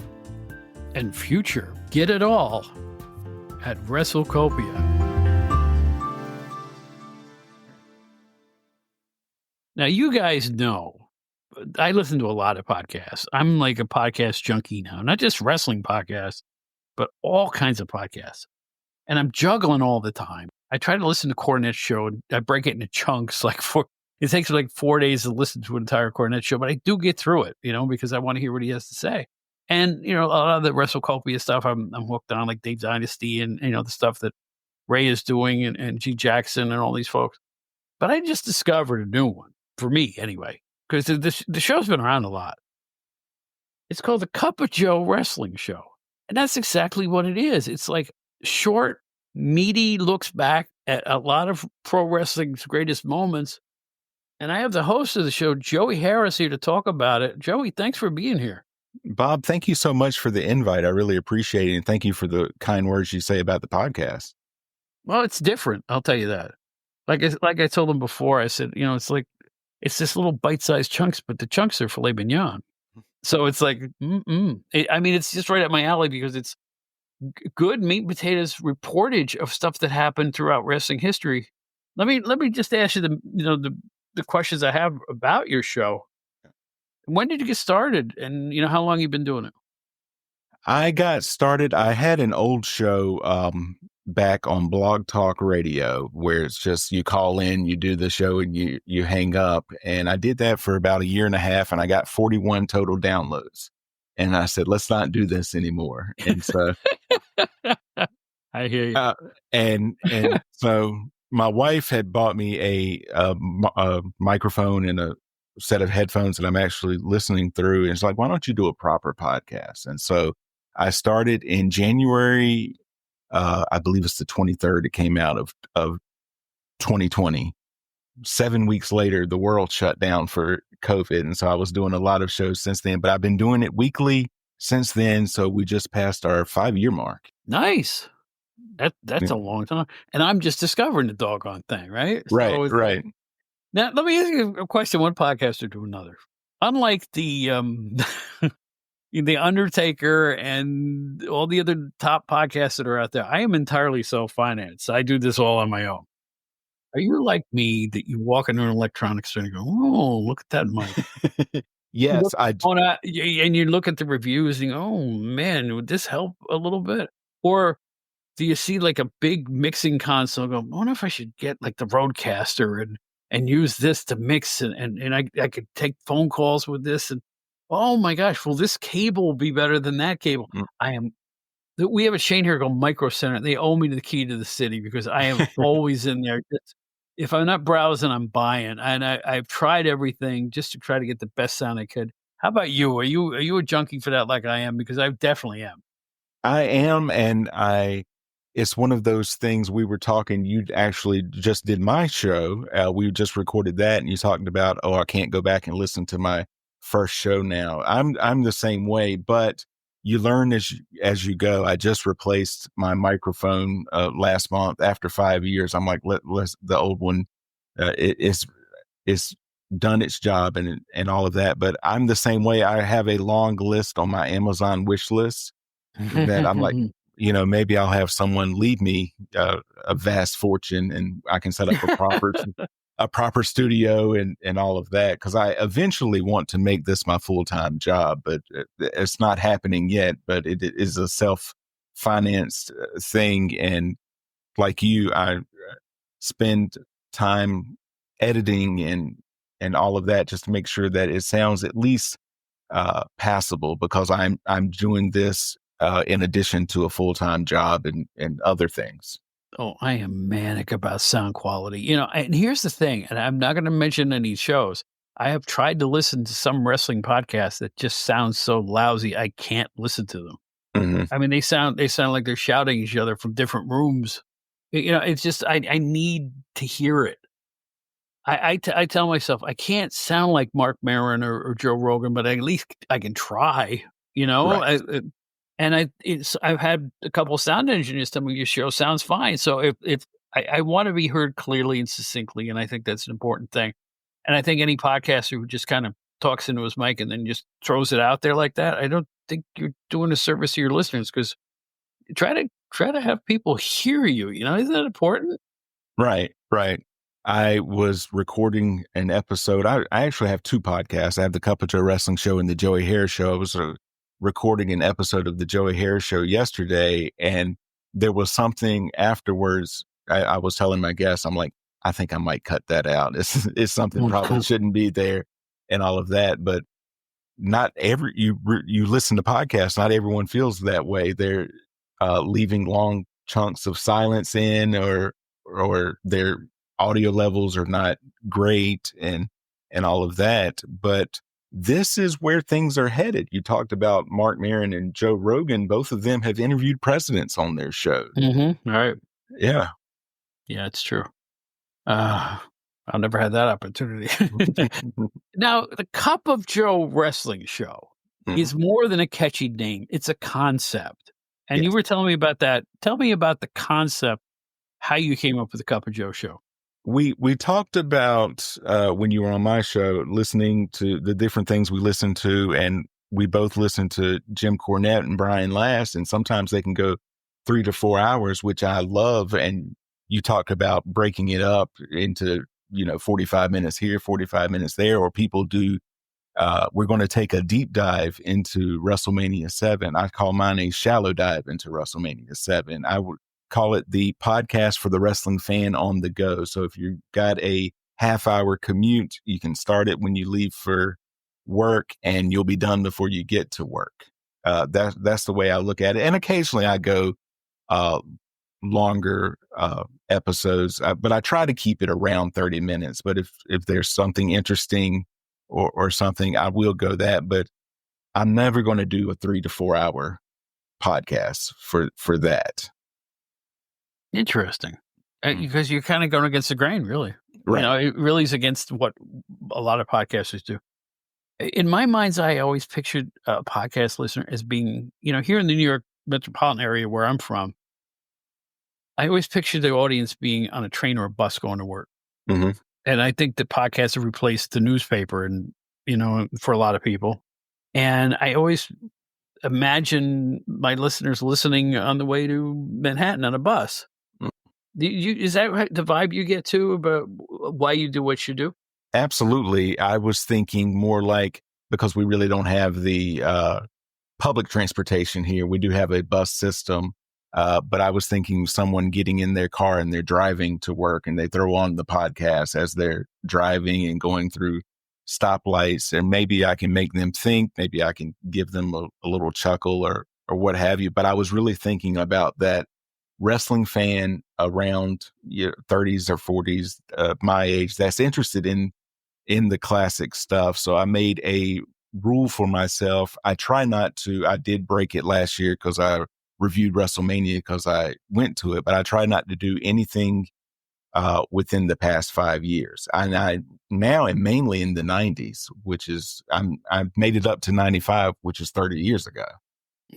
and future. Get it all at WrestleCopia. Now, you guys know, I listen to a lot of podcasts. I'm like a podcast junkie now, not just wrestling podcasts, but all kinds of podcasts. And I'm juggling all the time. I try to listen to Cornette's show, and I break it into chunks. It takes me like 4 days to listen to an entire Cornette show, but I do get through it, because I want to hear what he has to say. And, a lot of the WrestleCopia stuff I'm hooked on, like Dave Dynasty and, the stuff that Ray is doing and G. Jackson and all these folks. But I just discovered a new one, for me anyway, because the show's been around a lot. It's called the Cup of Joe Wrestling Show. And that's exactly what it is. It's like short, meaty looks back at a lot of pro wrestling's greatest moments. And I have the host of the show, Joey Harris, here to talk about it. Joey, thanks for being here. Bob, thank you so much for the invite. I really appreciate it. And thank you for the kind words you say about the podcast. Well, it's different. I'll tell you that. Like I told him before, I said, it's this little bite-sized chunks, but the chunks are filet mignon. So it's like, it's just right up my alley because it's good meat and potatoes reportage of stuff that happened throughout wrestling history. Let me just ask you the questions I have about your show. When did you get started, and how long you been doing it? I got started. I had an old show back on Blog Talk Radio where it's just you call in, you do the show, and you hang up. And I did that for about a year and a half, and I got 41 total downloads. And I said, let's not do this anymore. And so I hear you. And so my wife had bought me a microphone and a set of headphones that I'm actually listening through. And it's like, why don't you do a proper podcast? And so I started in January, I believe it's the 23rd. It came out of 2020. 7 weeks later, the world shut down for COVID. And so I was doing a lot of shows since then, but I've been doing it weekly since then. So we just passed our 5-year mark. Nice. That's a long time. And I'm just discovering the doggone thing, right? Right, right. Now, let me ask you a question, one podcaster to another. Unlike the the Undertaker and all the other top podcasts that are out there, I am entirely self-financed. I do this all on my own. Are you like me that you walk into an electronics store and go, oh, look at that mic? Yes, and you look at the reviews and you go, oh, man, would this help a little bit? Or do you see like a big mixing console and go, I wonder if I should get like the Rodecaster and use this to mix and I could take phone calls with this and oh my gosh, will this cable be better than that cable? We have a chain here called Micro Center. They owe me the key to the city because I am always in there. If I'm not browsing, I'm buying. And I've tried everything just to try to get the best sound I could. How about you? Are you a junkie for that like I am? Because I definitely am. I am, and it's one of those things we were talking, you actually just did my show. We just recorded that and you talked about, I can't go back and listen to my first show now. I'm the same way, but you learn as you go. I just replaced my microphone last month after 5 years. I'm like, let's the old one it's done its job and all of that. But I'm the same way. I have a long list on my Amazon wish list that I'm like, maybe I'll have someone leave me a vast fortune and I can set up a proper studio and all of that. Cause I eventually want to make this my full-time job, but it's not happening yet, but it is a self-financed thing. And like you, I spend time editing and all of that just to make sure that it sounds at least passable, because I'm doing this in addition to a full-time job and other things. Oh, I am manic about sound quality. And here's the thing, and I'm not going to mention any shows, I have tried to listen to some wrestling podcasts that just sound so lousy, I can't listen to them. Mhm. I mean, they sound like they're shouting at each other from different rooms. It's just I need to hear it. I tell myself I can't sound like Mark Maron or Joe Rogan, but at least I can try, you know? Right. I've had a couple of sound engineers tell me your show sounds fine. So if I wanna be heard clearly and succinctly, and I think that's an important thing. And I think any podcaster who just kind of talks into his mic and then just throws it out there like that, I don't think you're doing a service to your listeners because try to have people hear you, isn't that important? Right, right. I was recording an episode. I actually have two podcasts. I have the Cup of Joe Wrestling Show and the Joey Harris Show. I was recording an episode of the Joey Harris Show yesterday, and there was something afterwards. I was telling my guests, I'm like, I think I might cut that out. It's something probably shouldn't be there and all of that. But not every you listen to podcasts, not everyone feels that way. They're leaving long chunks of silence in, or their audio levels are not great, and all of that. But this is where things are headed. You talked about Mark Maron and Joe Rogan. Both of them have interviewed presidents on their show. Mm-hmm. Right. Yeah. Yeah, it's true. I'll never have that opportunity. Now, the Cup of Joe Wrestling Show is more than a catchy name. It's a concept. And Yes. you were telling me about that. Tell me about the concept, how you came up with the Cup of Joe show. We talked about when you were on my show, listening to the different things we listen to, and we both listen to Jim Cornette and Brian Last, and sometimes they can go 3 to 4 hours, which I love. And you talk about breaking it up into 45 minutes here, 45 minutes there, or people do. We're going to take a deep dive into WrestleMania 7. I call mine a shallow dive into WrestleMania 7. I would call it the podcast for the wrestling fan on the go. So if you've got a half-hour commute, you can start it when you leave for work, and you'll be done before you get to work. That's the way I look at it. And occasionally I go longer episodes, but I try to keep it around 30 minutes. But if there's something interesting or something, I will go that. But I'm never going to do a 3 to 4 hour podcast for that. Interesting. Because you're kind of going against the grain, really. Right. It really is against what a lot of podcasters do. In my mind's eye, I always pictured a podcast listener as being, here in the New York metropolitan area where I'm from, I always picture the audience being on a train or a bus going to work. Mm-hmm. And I think the podcast have replaced the newspaper and, for a lot of people. And I always imagine my listeners listening on the way to Manhattan on a bus. Is that the vibe you get too about why you do what you do? Absolutely. I was thinking more like, because we really don't have the public transportation here. We do have a bus system. But I was thinking someone getting in their car and they're driving to work, and they throw on the podcast as they're driving and going through stoplights, and maybe I can make them think, maybe I can give them a little chuckle or what have you. But I was really thinking about that wrestling fan around 30s or 40s, my age, that's interested in the classic stuff. So I made a rule for myself. I did break it last year because I reviewed WrestleMania because I went to it, but I try not to do anything within the past 5 years. I now am mainly in the 90s, which is I've made it up to 95, which is 30 years ago.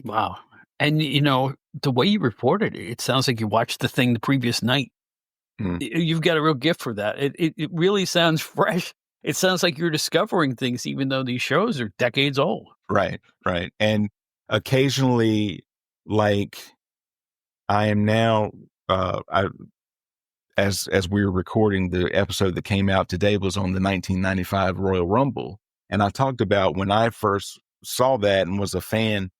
Wow. And the way you reported it sounds like you watched the thing the previous night. You've got a real gift for that. It really sounds fresh. It sounds like you're discovering things, even though these shows are decades old. Right. And occasionally, like, I am now, as we were recording, the episode that came out today was on the 1995 Royal Rumble. And I talked about when I first saw that and was a fan,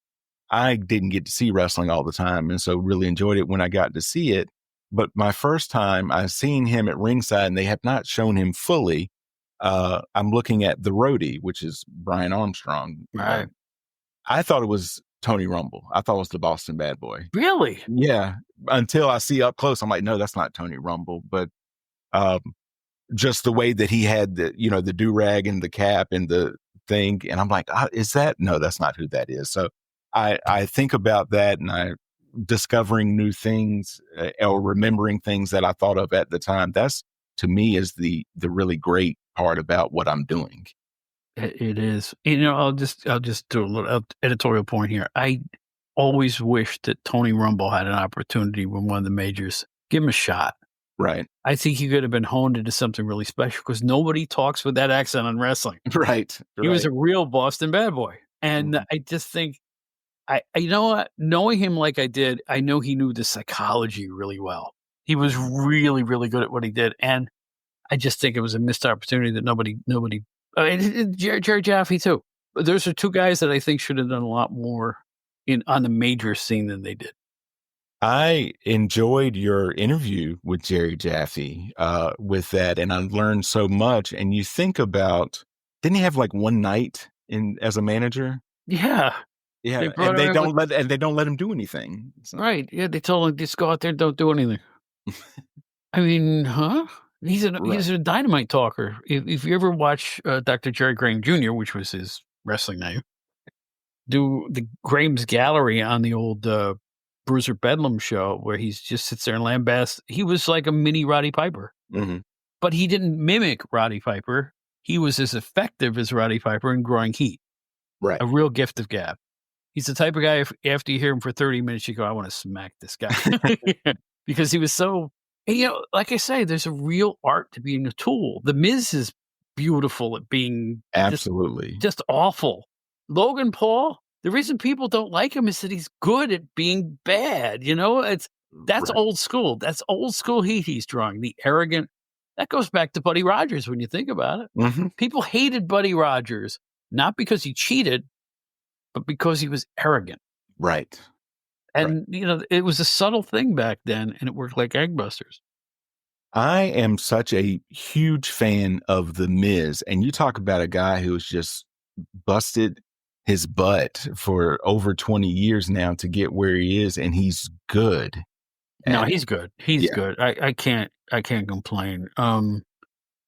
I didn't get to see wrestling all the time. And so really enjoyed it when I got to see it. But my first time I seen him at ringside, and they have not shown him fully. I'm looking at the roadie, which is Brian Armstrong. Right. I thought it was Tony Rumble. I thought it was the Boston Bad Boy. Really? Yeah. Until I see up close, I'm like, no, that's not Tony Rumble. But just the way that he had the do-rag and the cap and the thing. And I'm like, is that? No, that's not who that is. So I think about that, and I discovering new things or remembering things that I thought of at the time. That's, to me, is the really great part about what I'm doing. It is. I'll just do a little editorial point here. I always wish that Tony Rumble had an opportunity with one of the majors. Give him a shot. Right. I think he could have been honed into something really special, because nobody talks with that accent on wrestling. Right. He was a real Boston bad boy. And I just think, you know what? Knowing him like I did, I know he knew the psychology really well. He was really, really good at what he did. And I just think it was a missed opportunity that nobody, Jerry Jaffe too. But those are two guys that I think should have done a lot more on the major scene than they did. I enjoyed your interview with Jerry Jaffe with that, and I learned so much. And you think about, didn't he have like one night as a manager? Yeah. Yeah, and they don't let him do anything. So. Right. Yeah, they told him, just go out there and don't do anything. I mean, huh? He's a dynamite talker. If you ever watch Dr. Jerry Graham Jr., which was his wrestling name, do the Graham's Gallery on the old Bruiser Bedlam show, where he just sits there and lambasts. He was like a mini Roddy Piper, but he didn't mimic Roddy Piper. He was as effective as Roddy Piper in drawing heat. Right. A real gift of gab. He's the type of guy, after you hear him for 30 minutes, you go, I want to smack this guy. Because he was so, and, like I say, there's a real art to being a tool. The Miz is beautiful at being absolutely just awful. Logan Paul, the reason people don't like him is that he's good at being bad. That's old school. That's old school heat he's drawing. The arrogant, that goes back to Buddy Rogers when you think about it. People hated Buddy Rogers, not because he cheated, but because he was arrogant. Right. And, it was a subtle thing back then, and it worked like gangbusters. I am such a huge fan of The Miz. And you talk about a guy who's just busted his butt for over 20 years now to get where he is, and he's good. No, he's good. He's good. I can't complain.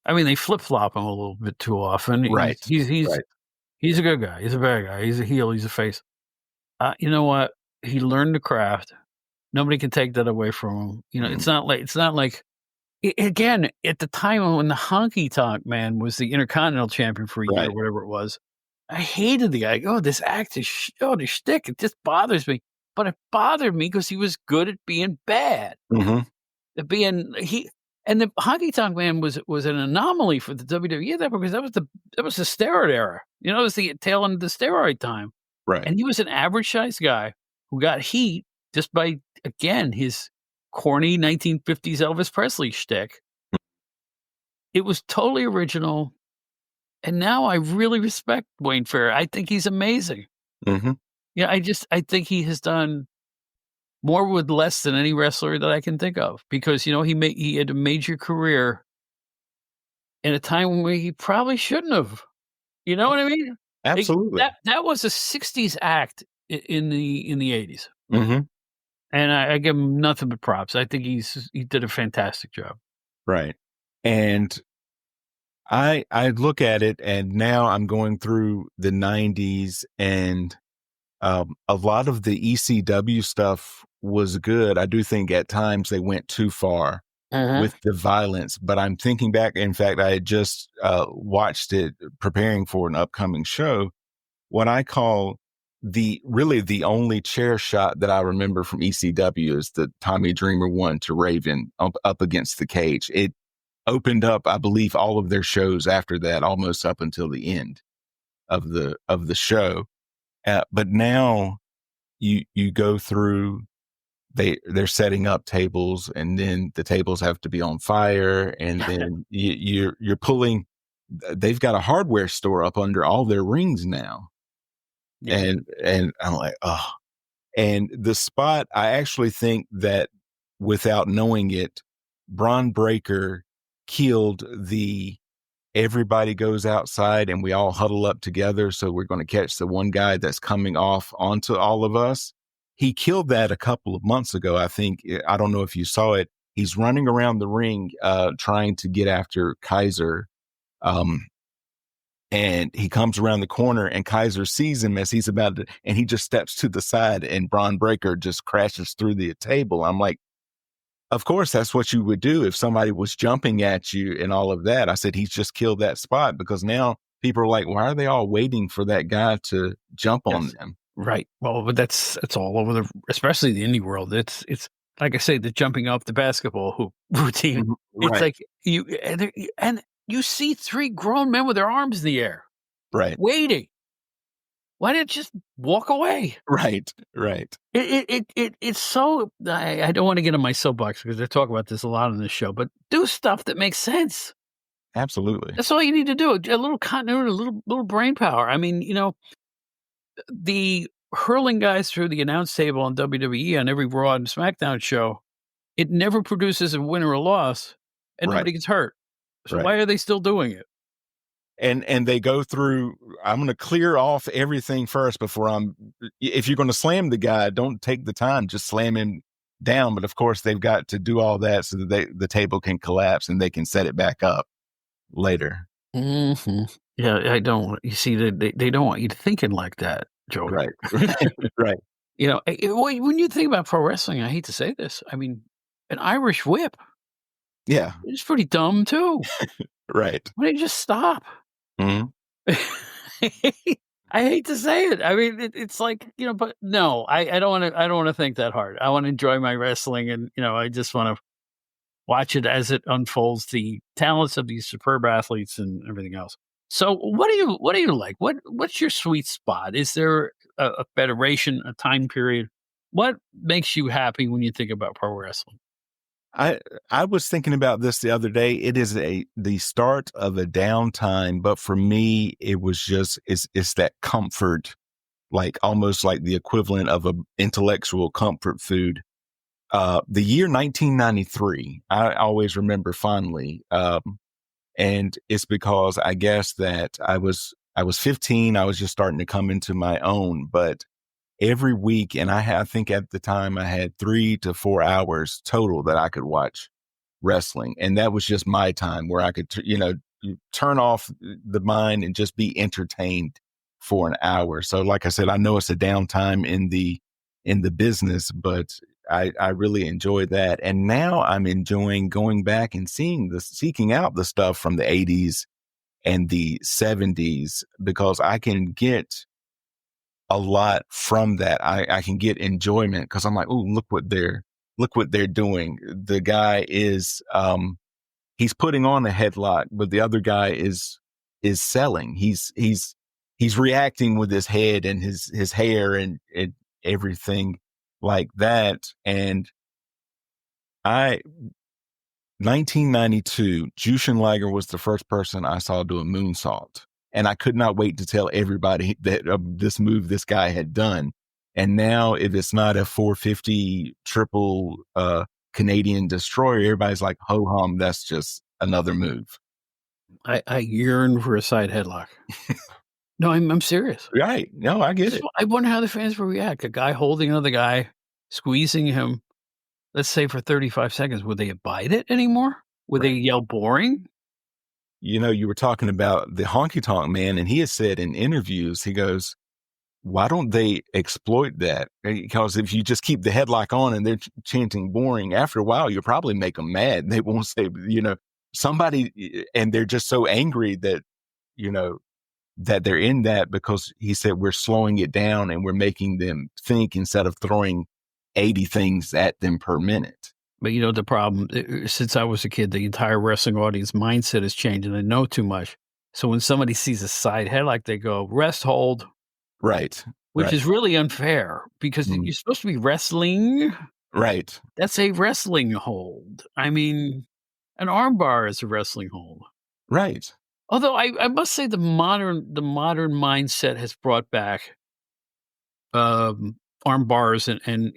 They flip-flop him a little bit too often. Right. He's a good guy. He's a bad guy. He's a heel. He's a face. You know what? He learned the craft. Nobody can take that away from him. It's not like again, at the time when the Honky Tonk Man was the Intercontinental Champion for a year or whatever it was, I hated the guy. Oh, this act is the shtick. It just bothers me. But it bothered me because he was good at being bad. And the Honky Tonk Man was an anomaly for the WWE because that was the steroid era. It was the tail end of the steroid time. Right. And he was an average sized guy who got heat just by, again, his corny 1950s Elvis Presley shtick. It was totally original. And now I really respect Wayne Fair. I think he's amazing. I think he has done more with less than any wrestler that I can think of, because, he had a major career in a time where he probably shouldn't have. You know what I mean? Absolutely. That was a 60s act in the 80s. And I give him nothing but props. I think he did a fantastic job. Right. And I look at it, and now I'm going through the 90s, and a lot of the ECW stuff was good. I do think at times they went too far with the violence, but I'm thinking back. In fact, I had just watched it preparing for an upcoming show. What I call the only chair shot that I remember from ECW is the Tommy Dreamer 1 to Raven up against the cage. It opened up, I believe, all of their shows after that, almost up until the end of the show. But now you go through, they're setting up tables, and then the tables have to be on fire, and then you're pulling. They've got a hardware store up under all their rings now, and I'm like, oh. And the spot, I actually think that, without knowing it, Bron Breakker killed everybody goes outside and we all huddle up together, so we're going to catch the one guy that's coming off onto all of us. He killed that a couple of months ago, I think. I don't know if you saw it. He's running around the ring, trying to get after Kaiser. And he comes around the corner and Kaiser sees him as he's about to, and he just steps to the side and Braun Breaker just crashes through the table. I'm like, of course, that's what you would do if somebody was jumping at you and all of that. I said, he's just killed that spot, because now people are like, why are they all waiting for that guy to jump on them? Right. Well, but that's all over especially the indie world. It's like I say, the jumping off the basketball hoop routine. Right. It's like and you see 3 grown men with their arms in the air, Right. waiting. Why didn't you just walk away? Right. It's so, I don't want to get on my soapbox because they talk about this a lot on this show, but do stuff that makes sense. Absolutely. That's all you need to do. A little continuity, a little brain power. I mean, the hurling guys through the announce table on WWE on every Raw and SmackDown show, it never produces a win or a loss, and nobody gets hurt. So why are they still doing it? And they go through, I'm going to clear off everything first before if you're going to slam the guy, don't take the time, just slam him down. But of course, they've got to do all that so that the table can collapse and they can set it back up later. Mm-hmm. Yeah, you see, they don't want you thinking like that, Joe. Right. Right. When you think about pro wrestling, I hate to say this, I mean, an Irish whip. Yeah. It's pretty dumb too. Right. Why don't you just stop? Mm-hmm. I hate to say it. I mean, it's like, but no, I don't want to think that hard. I want to enjoy my wrestling, and I just want to watch it as it unfolds, the talents of these superb athletes and everything else. So what do you like? What's your sweet spot? Is there a federation, a time period? What makes you happy when you think about pro wrestling? I was thinking about this the other day. It is the start of a downtime, but for me, it was just it's that comfort, like almost like the equivalent of a intellectual comfort food. The year 1993, I always remember fondly, and it's because I guess that I was 15. I was just starting to come into my own, but every week, and I think at the time I had 3 to 4 hours total that I could watch wrestling, and that was just my time where I could turn off the mind and just be entertained for an hour. So like I said, I know it's a downtime in the business, but I really enjoy that. And now I'm enjoying going back and seeking out the stuff from the 80s and the 70s, because I can get a lot from that. I can get enjoyment because I'm like, oh, look what they're doing. The guy is he's putting on a headlock, but the other guy is selling. He's reacting with his head and his hair and everything like that. And 1992, Jushin Liger was the first person I saw do a moonsault. And I could not wait to tell everybody that this move this guy had done. And now if it's not a 450 triple Canadian destroyer, everybody's like, ho hum, that's just another move. I yearn for a side headlock. No, I'm serious. Right. No, I get it. I wonder how the fans will react. A guy holding another guy, squeezing him, let's say for 35 seconds. Would they abide it anymore? Would they yell boring? You were talking about the honky tonk man, and he has said in interviews, he goes, why don't they exploit that? Because if you just keep the headlock on and they're chanting boring, after a while, you'll probably make them mad. They won't say, somebody, and they're just so angry that, that they're in that, because he said, we're slowing it down and we're making them think instead of throwing 80 things at them per minute. But the problem, since I was a kid, the entire wrestling audience mindset has changed and they know too much. So when somebody sees a side headlock, they go, rest hold. Right. Which is really unfair, because you're supposed to be wrestling. Right. That's a wrestling hold. I mean, an armbar is a wrestling hold. Right. Although I must say the modern mindset has brought back arm bars and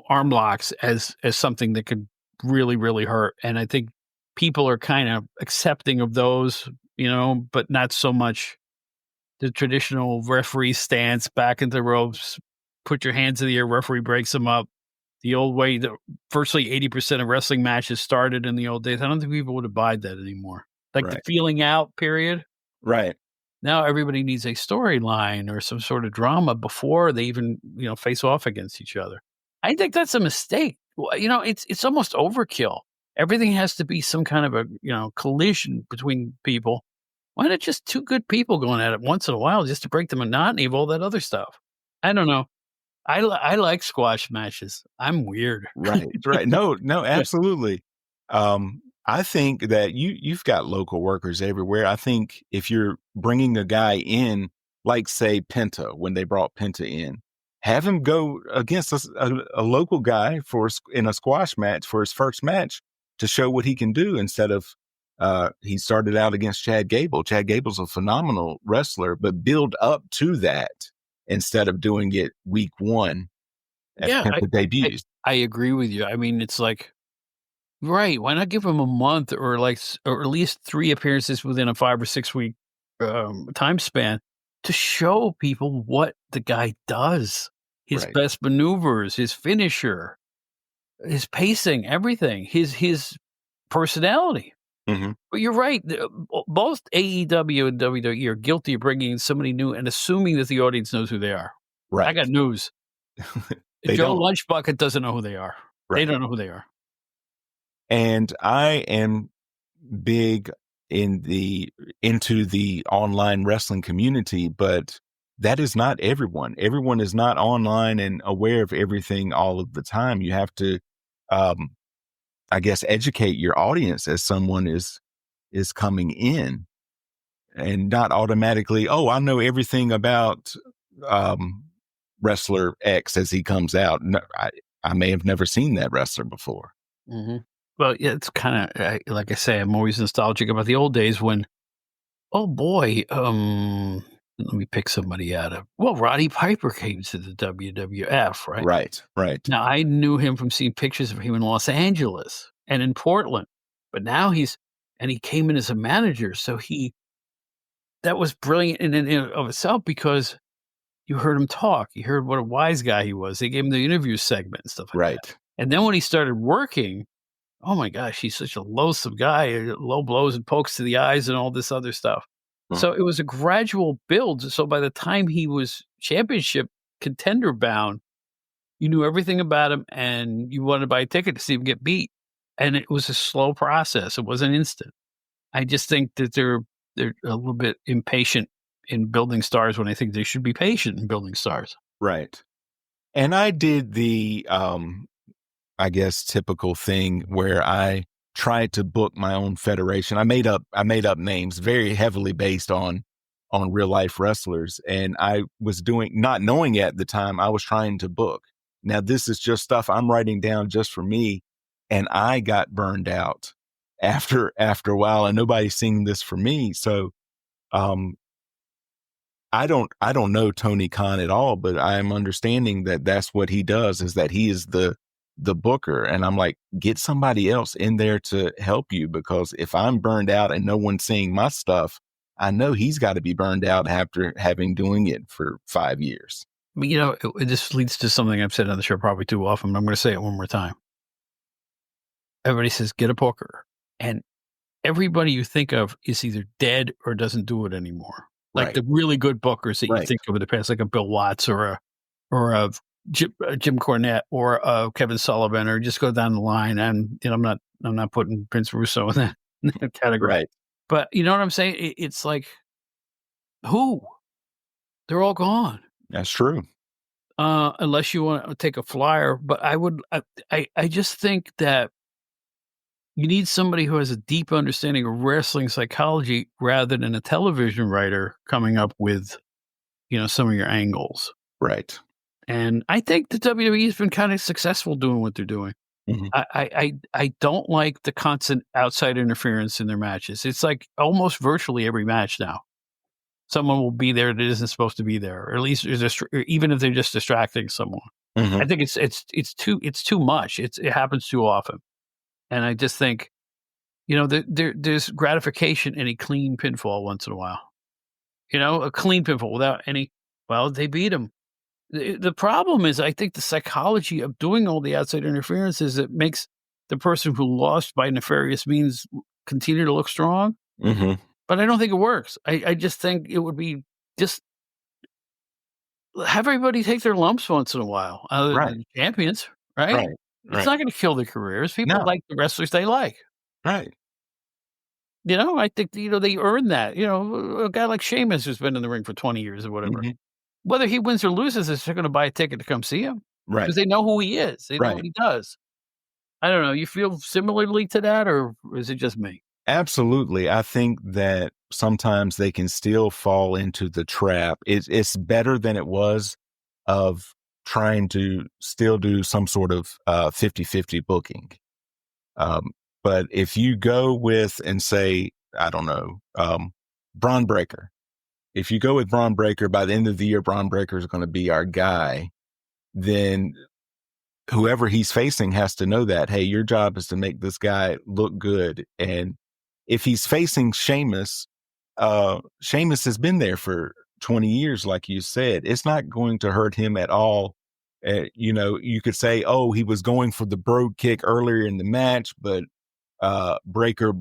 arm locks as something that could really, really hurt. And I think people are kind of accepting of those, but not so much the traditional referee stance, back into the ropes, put your hands in the air, referee breaks them up. the old way that virtually 80% of wrestling matches started in the old days. I don't think people would abide that anymore. Like the Right. feeling out period. Right. Now everybody needs a storyline or some sort of drama before they even, face off against each other. I think that's a mistake. Well, it's almost overkill. Everything has to be some kind of a, collision between people. Why not just two good people going at it once in a while just to break the monotony of all that other stuff? I don't know. I like squash matches. I'm weird. Right. Right. No, absolutely. I think that you've got local workers everywhere. I think if you're bringing a guy in, like say Penta, when they brought Penta in, have him go against a local guy in a squash match for his first match to show what he can do instead of he started out against Chad Gable. Chad Gable's a phenomenal wrestler, but build up to that instead of doing it week one at Penta debuts. I agree with you. I mean, it's like, right. Why not give him a month or or at least 3 appearances within a 5 or 6 week time span to show people what the guy does, his Right. best maneuvers, his finisher, his pacing, everything, his personality. Mhm. But you're right. Both AEW and WWE are guilty of bringing in somebody new and assuming that the audience knows who they are. I Right. got news. They Joe don't. Lunchbucket doesn't know who they are. They Right. don't know who they are. And I am big into the online wrestling community, but that is not everyone. Everyone is not online and aware of everything all of the time. You have to, I guess, educate your audience as someone is coming in, and not automatically, oh, I know everything about wrestler X as he comes out. No, I may have never seen that wrestler before. Mm-hmm. Well, yeah, it's kind of like I say, I'm always nostalgic about the old days when, oh boy, let me pick somebody out of. Well, Roddy Piper came to the WWF, right? Right. Right. Now I knew him from seeing pictures of him in Los Angeles and in Portland, but now he came in as a manager, so that was brilliant in and of itself because you heard him talk, you heard what a wise guy he was. They gave him the interview segment and stuff like that. Right. And then when he started working, oh my gosh, he's such a loathsome guy, low blows and pokes to the eyes and all this other stuff. So it was a gradual build. So by the time he was championship contender bound, you knew everything about him and you wanted to buy a ticket to see him get beat. And it was a slow process. It wasn't instant. I just think that they're a little bit impatient in building stars when I think they should be patient in building stars. Right. And I did the I guess typical thing where I tried to book my own federation. I made up names very heavily based on real life wrestlers, and I was doing, not knowing at the time, I was trying to book. Now this is just stuff I'm writing down just for me, and I got burned out after a while, and nobody's seeing this for me. So I don't know Tony Khan at all, but I am understanding that that's what he does, is that he is the booker. And I'm like, get somebody else in there to help you, because if I'm burned out and no one's seeing my stuff, I know he's got to be burned out after having doing it for 5 years. But, this leads to something I've said on the show probably too often, but I'm going to say it one more time. Everybody says, get a booker. And everybody you think of is either dead or doesn't do it anymore. Like Right. the really good bookers that you Right. think of in the past, like a Bill Watts or a Jim Cornette or a Kevin Sullivan, or just go down the line. And I'm not putting Vince Russo in that category. Right. But you know what I'm saying? It's like, who? They're all gone. That's true. Unless you want to take a flyer. But I just think that you need somebody who has a deep understanding of wrestling psychology rather than a television writer coming up with, some of your angles. Right. And I think the WWE has been kind of successful doing what they're doing. Mhm. I don't like the constant outside interference in their matches. It's like almost virtually every match now, someone will be there that isn't supposed to be there, or at least even if they're just distracting someone. Mhm. I think it's too much. It happens too often. And I just think, there's gratification in a clean pinfall once in a while. A clean pinfall without any, well, they beat him. The problem is, I think the psychology of doing all the outside interference is it makes the person who lost by nefarious means continue to look strong. Mhm. But I don't think it works. I just think it would be just have everybody take their lumps once in a while. Right. The champions, right? Right. It's Right. not gonna kill their careers. People No. like the wrestlers they like. Right. I think, they earn that. A guy like Sheamus who's been in the ring for 20 years or whatever. Mhm. Whether he wins or loses, they're still gonna buy a ticket to come see him Right. because they know who he is. They know what Right. he does. I don't know. You feel similarly to that, or is it just me? Absolutely. I think that sometimes they can still fall into the trap. It's better than it was of trying to still do some sort of 50-50 booking. Um, but if you go with and say, I don't know, Braun Breaker, if you go with Braun Breaker, by the end of the year, Braun Breaker is going to be our guy, then whoever he's facing has to know that, hey, your job is to make this guy look good. And if he's facing Sheamus, Sheamus has been there for 20 years, like you said. It's not going to hurt him at all. You could say, oh, he was going for the brogue kick earlier in the match, but Breaker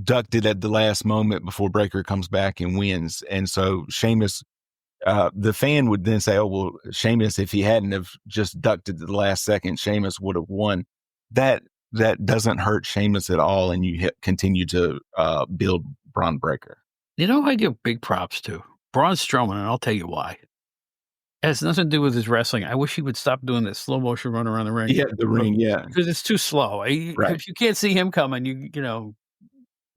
ducked it at the last moment before Breaker comes back and wins. And so Sheamus, the fan would then say, oh, well, Sheamus, if he hadn't have just ducked it at the last second, Sheamus would have won. That doesn't hurt Sheamus at all, and you continue to build Braun Breaker. I give big props to Braun Strowman, and I'll tell you why. It has nothing to do with his wrestling. I wish he would stop doing this slow motion run around the ring. Yeah, the ring, yeah. Because it's too slow. Right. If you can't see him coming, you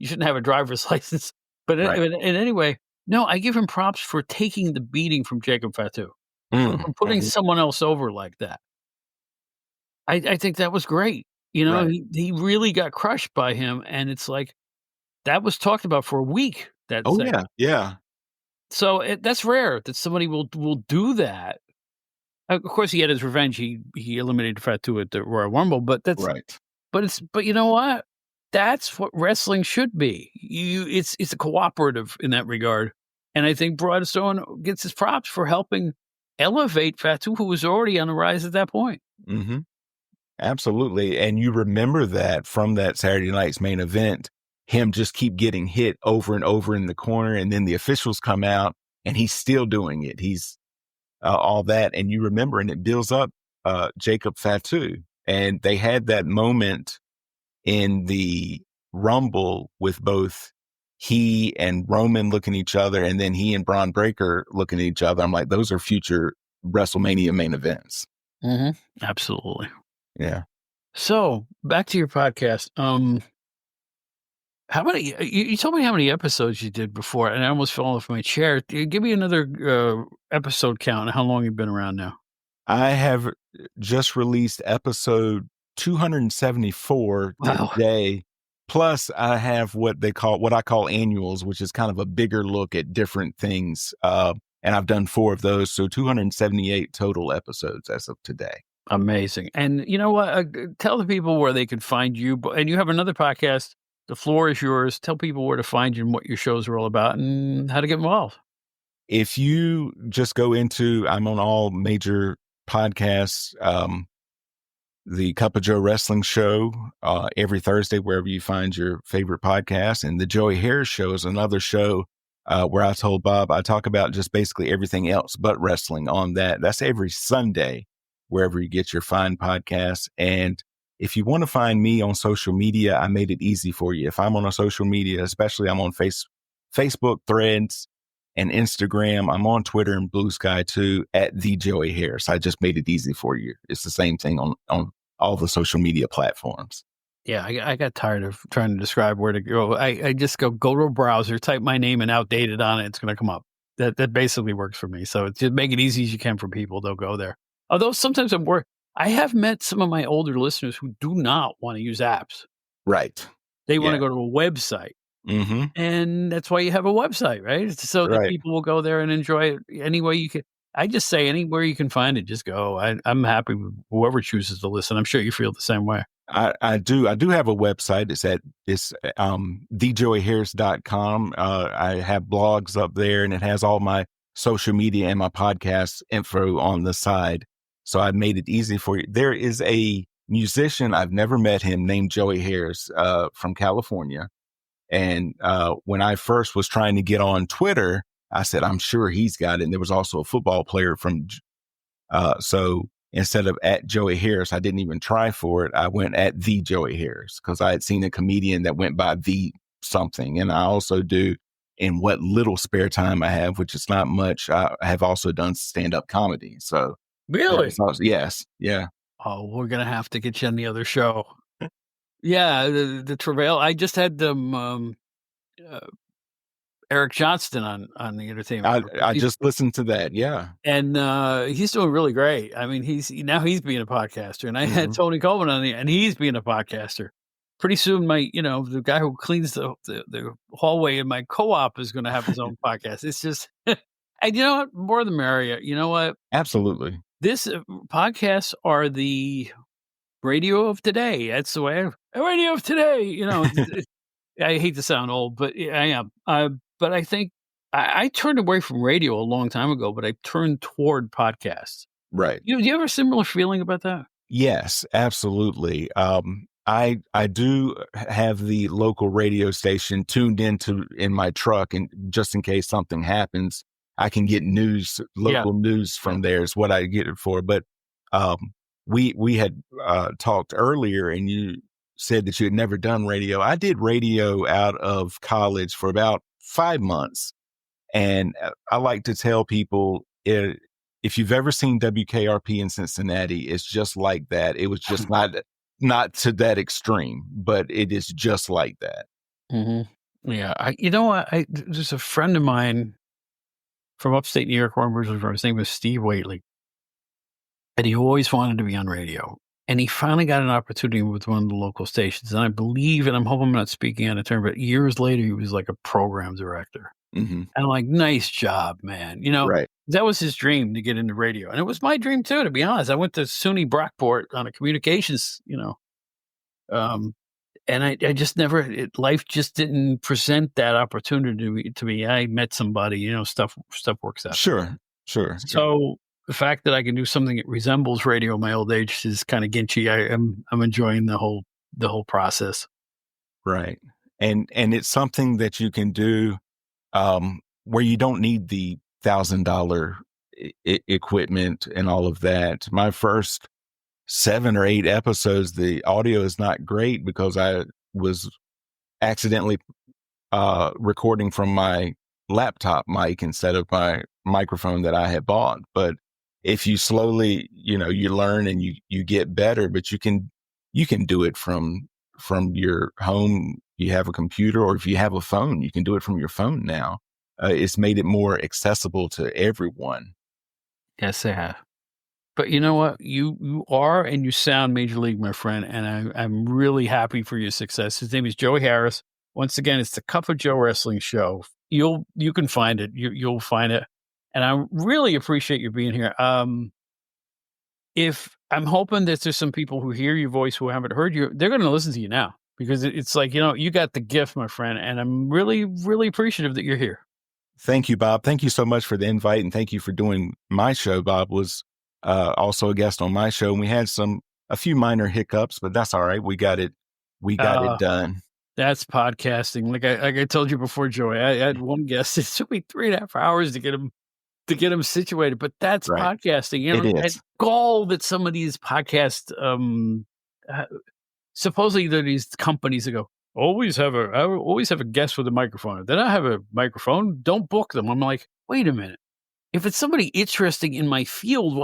shouldn't have a driver's license. But Right. Anyway, no, I give him props for taking the beating from Jacob Fatu, for putting someone else over like that. I think that was great. Right. He really got crushed by him, and it's like that was talked about for a week. Oh, yeah, yeah. So that's rare that somebody will do that. Of course, he had his revenge. He eliminated Fatu at the Royal Rumble, but that's right. But you know what? That's what wrestling should be. It's a cooperative in that regard, and I think Braun Strowman gets his props for helping elevate Fatu, who was already on the rise at that point. Mm-hmm. Absolutely, and you remember that from that Saturday night's main event, him just keep getting hit over and over in the corner, and then the officials come out, and he's still doing it. He's all that, and you remember, and it builds up Jacob Fatu, and they had that moment in the Rumble with both he and Roman looking at each other, and then he and Braun Breaker looking at each other. I'm like, those are future WrestleMania main events. Mm-hmm. Absolutely. Yeah. So back to your podcast. How many? You told me how many episodes you did before, and I almost fell off my chair. Give me another episode count. How long you've been around now? I have just released episode 274 Wow. today. Plus, I have what I call annuals, which is kind of a bigger look at different things. And I've done 4 of those, so 278 total episodes as of today. Amazing. And you know what? Tell the people where they can find you. And you have another podcast. The floor is yours. Tell people where to find you and what your shows are all about and how to get involved. If you just go I'm on all major podcasts, the Cup of Joe Wrestling Show every Thursday, wherever you find your favorite podcast. And the Joey Harris Show is another show where I told Bob I talk about just basically everything else but wrestling on that. That's every Sunday, wherever you get your fine podcasts. And if you want to find me on social media, I made it easy for you. If I'm on a social media, especially I'm on Facebook, Threads, and Instagram. I'm on Twitter and Blue Sky too, at the Joey Harris. I just made it easy for you. It's the same thing on all the social media platforms. Yeah, I got tired of trying to describe where to go. I just go to a browser, type my name and outdate it on it. It's going to come up. That basically works for me. So it's just make it easy as you can for people. They'll go there. Although sometimes I have met some of my older listeners who do not want to use apps. Right. They want to go to a website. Mm-hmm. And that's why you have a website, right? So that people will go there and enjoy it any way you can. I just say anywhere you can find it, just go. I'm happy with whoever chooses to listen. I'm sure you feel the same way. I do have a website. It's thejoeyharris.com. I have blogs up there, and it has all my social media and my podcast info on the side. So I made it easy for you. There is a musician, I've never met him, named Joey Harris from California. And when I first was trying to get on Twitter, I said, I'm sure he's got it. And there was also a football player so instead of at Joey Harris, I didn't even try for it. I went at the Joey Harris because I had seen a comedian that went by the something. And I also do, in what little spare time I have, which is not much, I have also done stand-up comedy. So Really? Yes. Yeah. Oh, we're gonna have to get you on the other show. Yeah, the Travail. I just had them Eric Johnston on the entertainment. I just listened to that. Yeah. And he's doing really great. I mean, he's being a podcaster, and I had Tony Coleman on and he's being a podcaster. Pretty soon, the guy who cleans the hallway in my co-op is going to have his own podcast. It's just, and you know what? More the merrier. You know what? Absolutely. This podcasts are the radio of today. That's the way. Radio of today. I hate to sound old, but I am. But I think I turned away from radio a long time ago, but I turned toward podcasts. Right. Do you have a similar feeling about that? Yes, absolutely. I do have the local radio station tuned in my truck, and just in case something happens, I can get local news from there is what I get it for. But we had talked earlier, and you said that you had never done radio. I did radio out of college for about 5 months. And I like to tell people, if you've ever seen WKRP in Cincinnati, it's just like that. It was just not to that extreme, but it is just like that. Mm-hmm. Yeah. There's a friend of mine from upstate New York, where I'm originally from. His name was Steve Whately. And he always wanted to be on radio. And he finally got an opportunity with one of the local stations. And I believe, and I'm hoping I'm not speaking out of turn, but years later, he was like a program director. Mm-hmm. And I'm like, nice job, man. Right. That was his dream, to get into radio. And it was my dream too, to be honest. I went to SUNY Brockport on a communications, and I just never, life just didn't present that opportunity to me. I met somebody, stuff works out. Sure. So the fact that I can do something that resembles radio in my old age is kind of ginchy. I'm enjoying the whole process. Right. And it's something that you can do where you don't need the $1,000 equipment and all of that. My first 7 or 8 episodes, the audio is not great because I was accidentally recording from my laptop mic instead of my microphone that I had bought. But if you slowly, you learn and you get better, but you can do it from your home. You have a computer, or if you have a phone, you can do it from your phone now. It's made it more accessible to everyone. Yes, they have. But you know what? You are, and you sound major league, my friend. And I'm really happy for your success. His name is Joey Harris. Once again, it's the Cup of Joe Wrestling Show. You can find it. You'll find it. And I really appreciate you being here. If I'm hoping that there's some people who hear your voice who haven't heard you, they're going to listen to you now, because it's like, you got the gift, my friend. And I'm really, really appreciative that you're here. Thank you, Bob. Thank you so much for the invite. And thank you for doing my show. Bob was also a guest on my show. And we had a few minor hiccups, but that's all right. We got it it done. That's podcasting. Like I told you before, Joey, I had one guest. It took me 3.5 hours to get him situated, but that's right. Podcasting. It is. That goal that some of these podcasts, supposedly there are these companies that go, I always have a guest with a microphone. If they don't have a microphone, don't book them. I'm like, wait a minute. If it's somebody interesting in my field,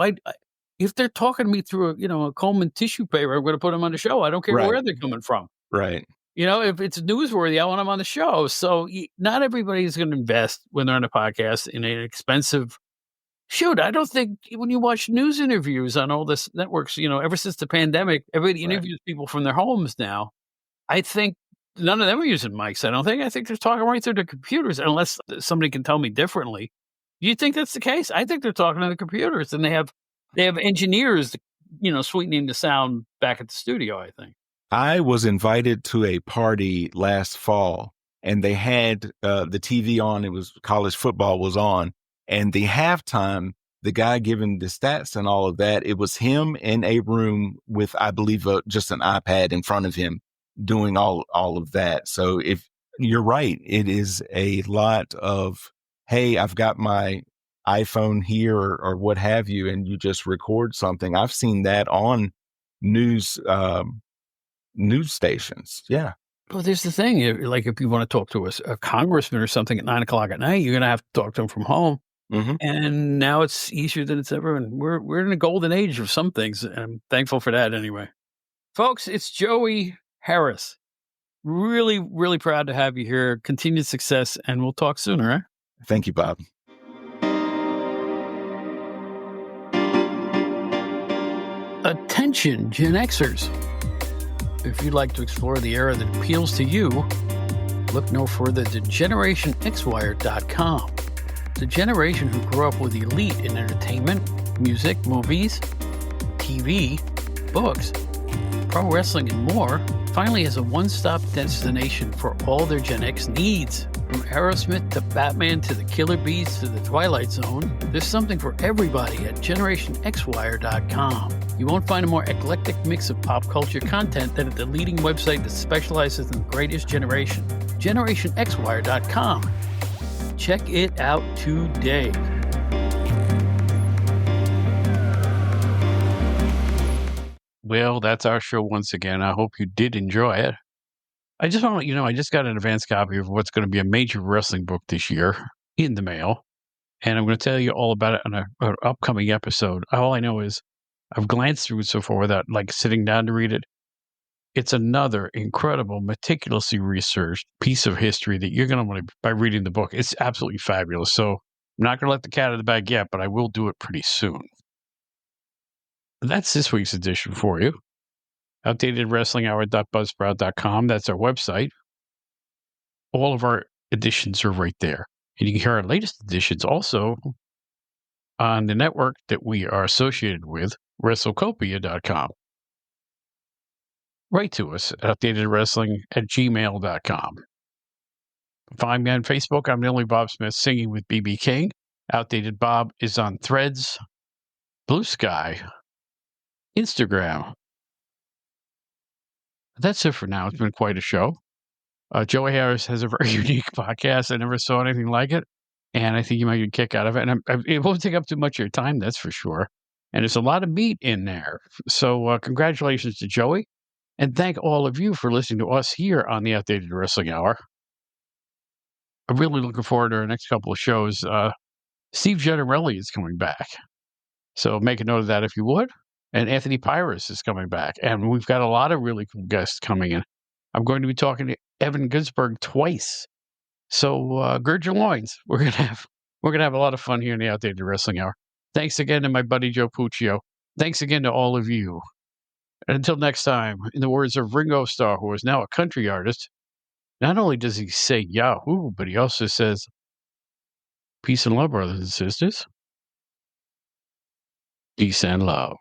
if they're talking to me through a Coleman tissue paper, I'm going to put them on the show. I don't care where they're coming from. Right. If it's newsworthy, I want them on the show. So not everybody is going to invest when they're on a podcast in an expensive. Shoot, I don't think when you watch news interviews on all this networks, ever since the pandemic, everybody interviews people from their homes now. I think none of them are using mics. I think they're talking right through the computers, unless somebody can tell me differently. Do you think that's the case? I think they're talking to the computers, and they have engineers, sweetening the sound back at the studio, I think. I was invited to a party last fall, and they had the TV on. It was college football was on, And the halftime, the guy giving the stats and all of that, it was him in a room with, I believe, just an iPad in front of him doing all of that. So if you're right, it is a lot of, hey, I've got my iPhone here or what have you, and you just record something. I've seen that on news stations. Yeah. Well, there's the thing. Like if you want to talk to a congressman or something at 9:00 at night, you're going to have to talk to him from home. Mm-hmm. And now it's easier than it's ever. And we're in a golden age of some things. And I'm thankful for that anyway. Folks, it's Joey Harris. Really, really proud to have you here. Continued success. And we'll talk soon, all right? Thank you, Bob. Attention, Gen Xers. If you'd like to explore the era that appeals to you, look no further than GenerationXWire.com. The generation who grew up with elite in entertainment, music, movies, TV, books, pro wrestling, and more finally has a one-stop destination for all their Gen X needs. From Aerosmith to Batman to the Killer Bees to the Twilight Zone, there's something for everybody at GenerationXWire.com. You won't find a more eclectic mix of pop culture content than at the leading website that specializes in the greatest generation, GenerationXWire.com. Check it out today. Well, that's our show once again. I hope you did enjoy it. I just want to let you know, I just got an advance copy of what's going to be a major wrestling book this year in the mail. And I'm going to tell you all about it on an upcoming episode. All I know is I've glanced through it so far without like sitting down to read it. It's another incredible, meticulously researched piece of history that you're going to want to, by reading the book. It's absolutely fabulous. So I'm not going to let the cat out of the bag yet, but I will do it pretty soon. That's this week's edition for you. OutdatedWrestlingHour.buzzsprout.com. That's our website. All of our editions are right there. And you can hear our latest editions also on the network that we are associated with, WrestleCopia.com. Write to us at outdatedwrestling@gmail.com. Find me on Facebook. I'm the only Bob Smith singing with BB King. Outdated Bob is on Threads, Blue Sky, Instagram. That's it for now. It's been quite a show. Joey Harris has a very unique podcast. I never saw anything like it. And I think you might get a kick out of it. And it won't take up too much of your time, that's for sure. And there's a lot of meat in there. So congratulations to Joey. And thank all of you for listening to us here on the Outdated Wrestling Hour. I'm really looking forward to our next couple of shows. Steve Gennarelli is coming back. So make a note of that if you would. And Anthony Pyrus is coming back. And we've got a lot of really cool guests coming in. I'm going to be talking to Evan Ginsberg twice. So gird your loins. We're gonna have a lot of fun here in the Outdated Wrestling Hour. Thanks again to my buddy Joe Puccio. Thanks again to all of you. And until next time, in the words of Ringo Starr, who is now a country artist, not only does he say Yahoo, but he also says peace and love, brothers and sisters. Peace and love.